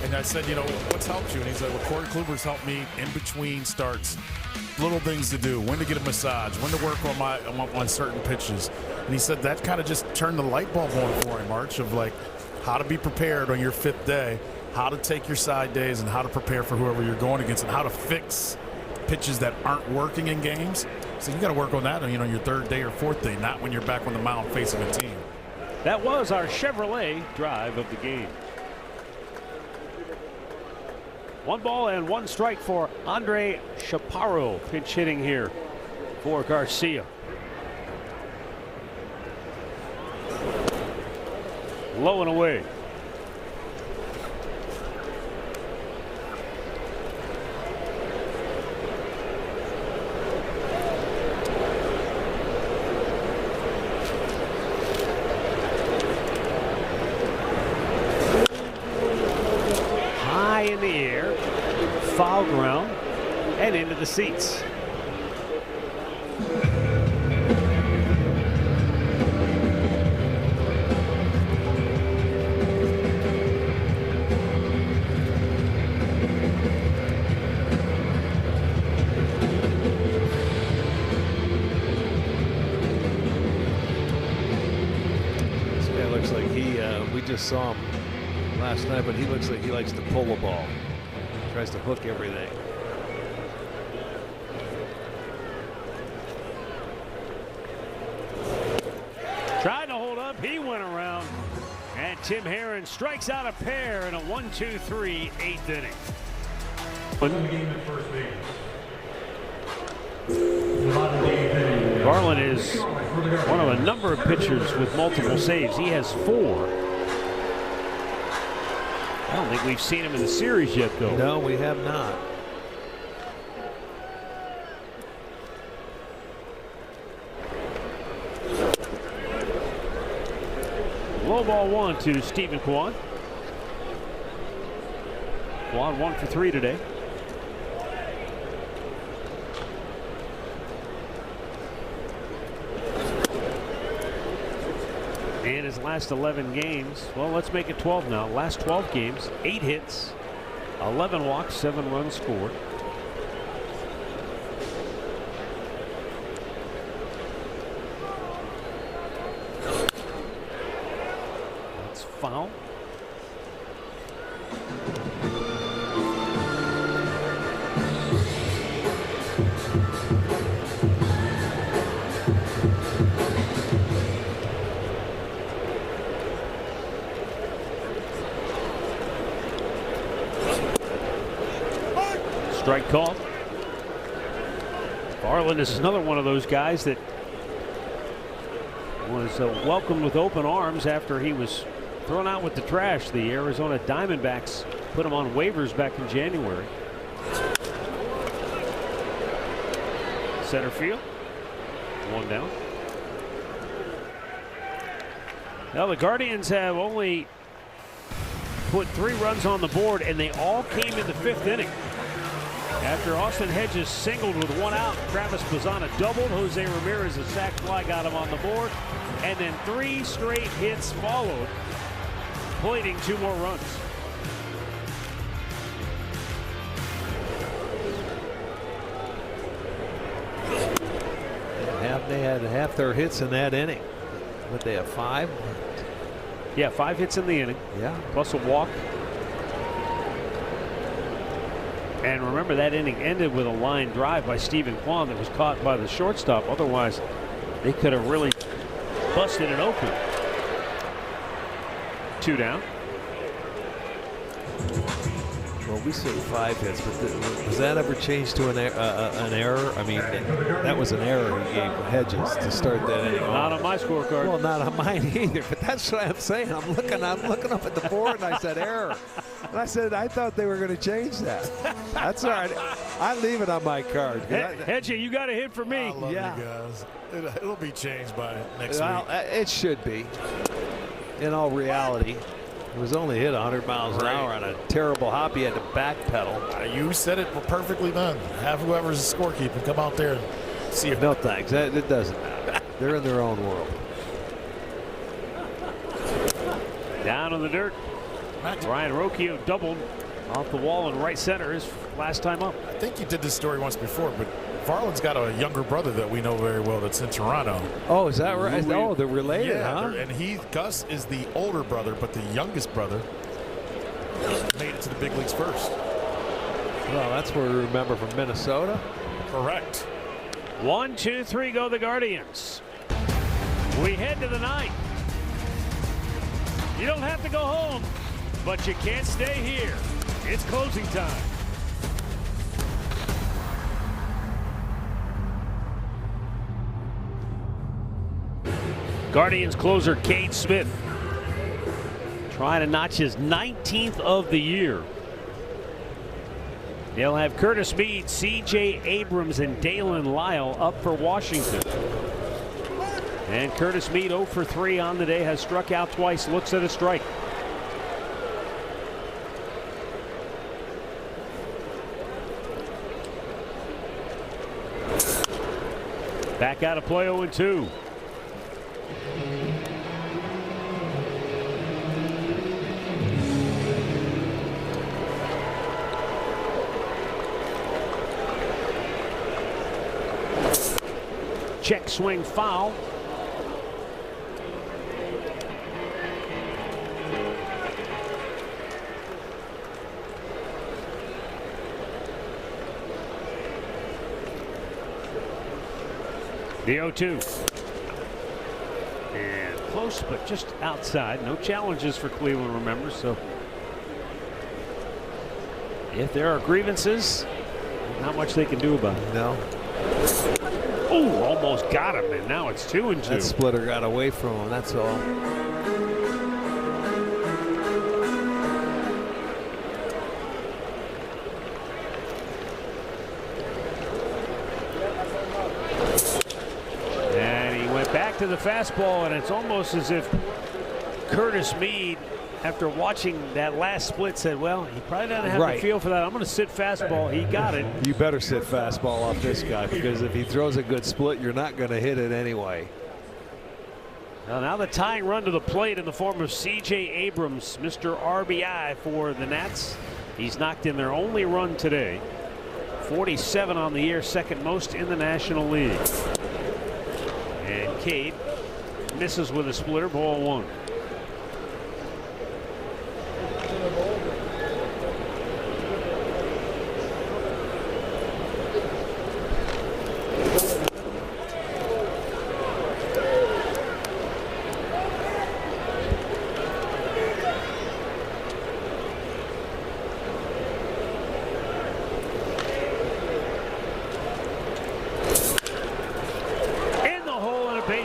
and I said, you know, what's helped you? And he's like, well, Corey Kluber's helped me in between starts. Little things to do, when to get a massage, when to work on certain pitches. And he said that kind of just turned the light bulb on for him, Arch, of like how to be prepared on your 5th day, how to take your side days, and how to prepare for whoever you're going against, and how to fix pitches that aren't working in games. So you got to work on that, you know, your 3rd day or 4th day, not when you're back on the mound facing a team. That was our Chevrolet drive of the game. 1 ball and 1 strike for Andre Chaparro, pinch hitting here for Garcia. Low and away. High in the air, foul ground, and into the seats. Just saw him last night, but he looks like he likes to pull the ball. Tries to hook everything. Trying to hold up, he went around, and Tim Herron strikes out a pair in a 1-2-3 8th inning. Garland is one of a number of pitchers with multiple saves. He has 4. I don't think we've seen him in the series yet, though. No, we have not. Low ball 1 to Stephen Kwan. Kwan 1 for 3 today. In his last 11 games, well, let's make it 12 now. Last 12 games, 8 hits, 11 walks, 7 runs scored. That's foul. Strike called. Garland is another one of those guys that was welcomed with open arms after he was thrown out with the trash. The Arizona Diamondbacks put him on waivers back in January. Center field. 1 down. Now the Guardians have only put 3 runs on the board, and they all came in the 5th inning. After Austin Hedges singled with 1 out, Travis Bazzana doubled, Jose Ramirez a sac fly got him on the board, and then 3 straight hits followed, plating 2 more runs. They had half their hits in that inning. But they have 5. Yeah, 5 hits in the inning. Yeah. Plus a walk. And remember, that inning ended with a line drive by Stephen Kwan that was caught by the shortstop. Otherwise, they could have really busted it open. 2 down. Well, we said 5 hits, but was that ever changed to an error? I mean, that was an error he gave Hedges to start that inning. Not on my scorecard. Well, not on mine either. But that's what I'm saying. I'm looking up at the board, and I said error. And I said I thought they were going to change that. That's all right. I leave it on my card. Hedgie, you got a hit for me. I love you guys. It'll be changed by next week. It should be. In all reality. It was only hit 100 miles an hour on a terrible hop. He had to backpedal. You said it perfectly done. Have whoever's scorekeeping come out there and see if. No thanks. It doesn't matter. They're in their own world. Down in the dirt. Ryan Rocchio doubled off the wall in right center his last time up. I think you did this story once before, but Varland's got a younger brother that we know very well that's in Toronto. Oh, is that right? Oh, they're related, huh? And Gus is the older brother, but the youngest brother made it to the big leagues first. Well, that's where we remember from Minnesota. Correct. 1, 2, 3 go the Guardians. We head to the 9th. You don't have to go home, but you can't stay here. It's closing time. Guardians closer Cade Smith trying to notch his 19th of the year. They'll have Curtis Mead, C.J. Abrams, and Dalen Lyle up for Washington. And Curtis Mead 0 for 3 on the day, has struck out twice, looks at a strike. Back out of play 0-2. Check swing foul. The 0-2. And close, but just outside. No challenges for Cleveland, remember. So if there are grievances, not much they can do about it. No. Oh, almost got him, and now it's 2-2. That splitter got away from him, that's all. And he went back to the fastball, and it's almost as if Curtis Mead, after watching that last split, said, well, he probably doesn't have the feel for that. I'm going to sit fastball. He got it. You better sit fastball off this guy, because if he throws a good split, you're not going to hit it anyway. Now the tying run to the plate in the form of C.J. Abrams, Mr. RBI for the Nats. He's knocked in their only run today. 47 on the year, second most in the National League. And Cade misses with a splitter, ball 1.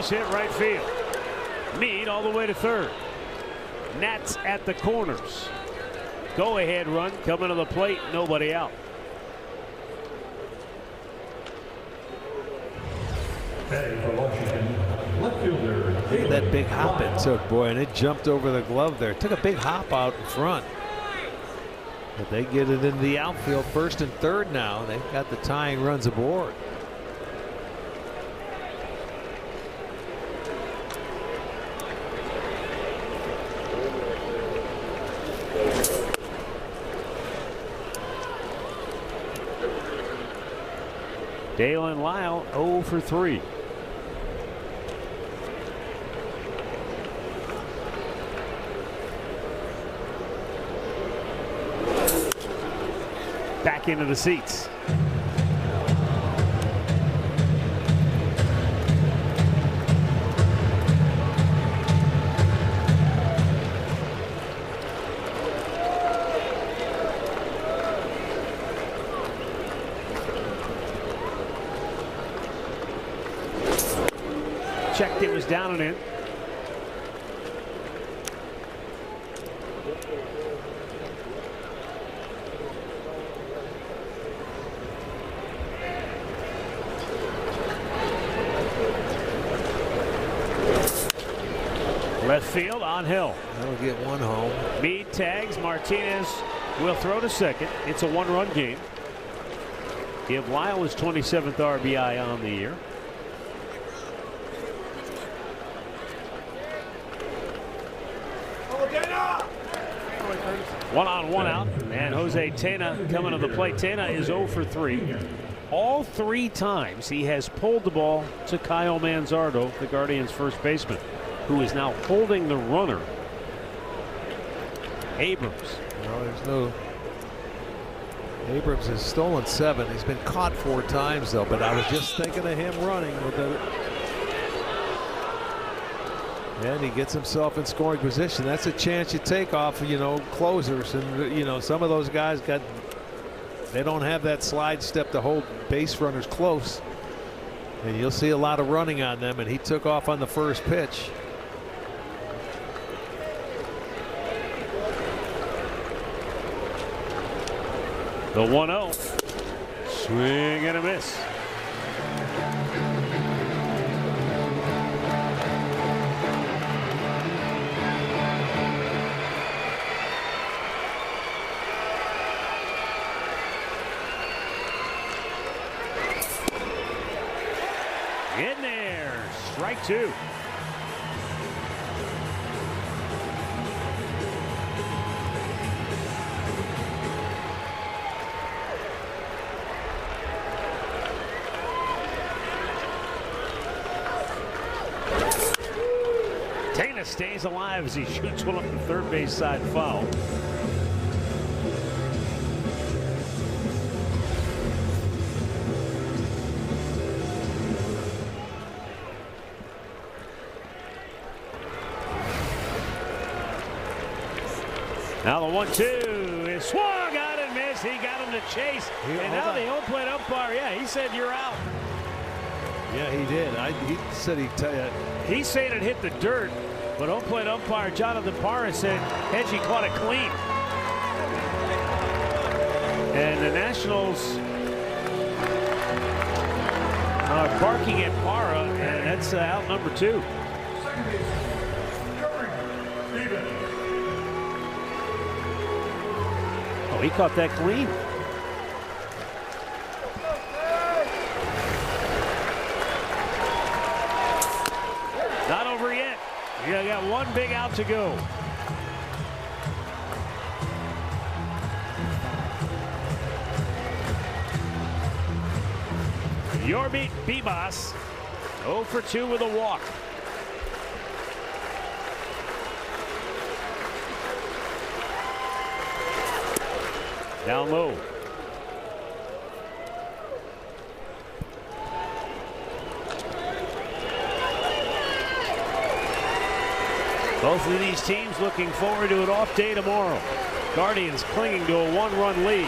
Hit right field. Mead all the way to third. Nats at the corners. Go ahead run coming to the plate. Nobody out. Look at that big hop it took, boy, and it jumped over the glove there. It took a big hop out in front. But they get it into the outfield, first and third now. They've got the tying runs aboard. Dalen Lyle 0 for 3. back into the seats. Checked, it was down and in. Left field on Hill. That'll get one home. Meade tags. Martinez will throw to second. It's a one-run game. Give Lyle his 27th RBI on the year. One on, one out, and Jose Tena coming to the plate. Tena is 0 for 3. All 3 times he has pulled the ball to Kyle Manzardo, the Guardians' first baseman, who is now holding the runner. Abrams. No, there's no. Abrams has stolen 7. He's been caught 4 times though. But I was just thinking of him running with the. And he gets himself in scoring position. That's a chance you take off, closers. And, some of those guys they don't have that slide step to hold base runners close. And you'll see a lot of running on them. And he took off on the first pitch. The 1-0. Swing and a miss. In there, strike 2. Tena stays alive as he shoots one up the third base side foul. Now the 1-2 is swung out and missed. He got him to chase. And now the home plate umpire, he said you're out. Yeah, he did. He said he'd tell you. He's saying it hit the dirt, but home plate umpire Jonathan Parra said Hedgie caught it clean. And the Nationals are barking at Parra, and that's out number 2. Oh, he caught that clean. Not over yet. You got one big out to go. Yorby Bibas 0 for 2 with a walk. Down low. Both of these teams looking forward to an off day tomorrow. Guardians clinging to a 1-run lead.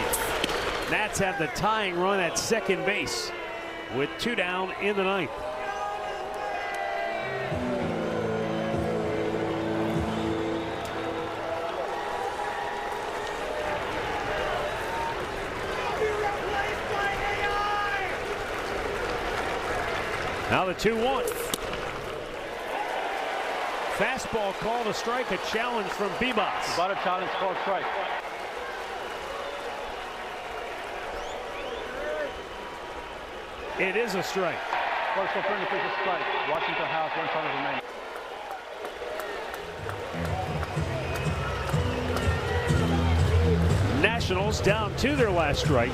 Nats have the tying run at second base with 2 down in the 9th. Now the 2-1. Fastball called a strike, a challenge from Bibas. About a challenge called strike. It is a strike. First for friendly pitch is strike. Washington has 1 time remaining. Nationals down to their last strike.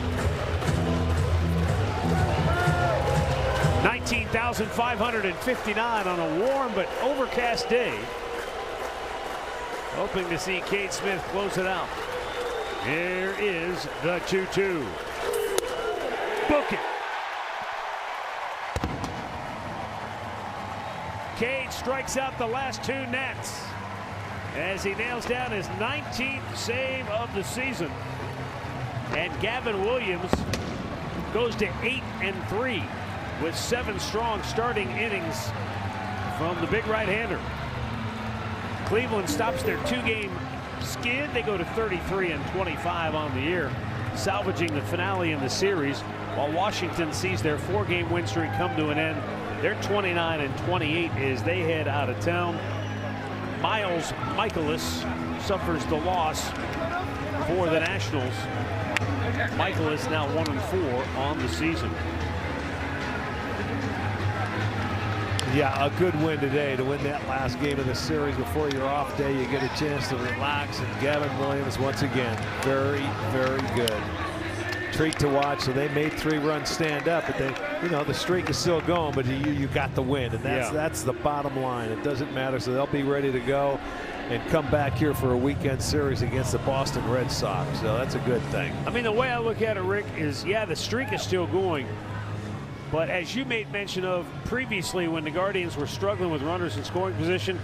19,559 on a warm but overcast day. Hoping to see Cade Smith close it out. Here is the 2-2. Book it. Cage strikes out the last 2 nets as he nails down his 19th save of the season. And Gavin Williams goes to 8-3 with 7 strong starting innings from the big right-hander. Cleveland stops their 2-game skid. They go to 33-25 on the year, salvaging the finale in the series, while Washington sees their 4-game win streak come to an end. They're 29-28 as they head out of town. Miles Michaelis suffers the loss for the Nationals. Michaelis now 1-4 on the season. Yeah, a good win today to win that last game of the series before your off day. You get a chance to relax, and Gavin Williams once again, very, very good. Treat to watch. So they made 3 runs stand up, but they, you know, the streak is still going, but you got the win, and that's the bottom line. It doesn't matter. So they'll be ready to go and come back here for a weekend series against the Boston Red Sox. So that's a good thing. I mean, the way I look at it, Rick, is the streak is still going. But as you made mention of previously, when the Guardians were struggling with runners in scoring position,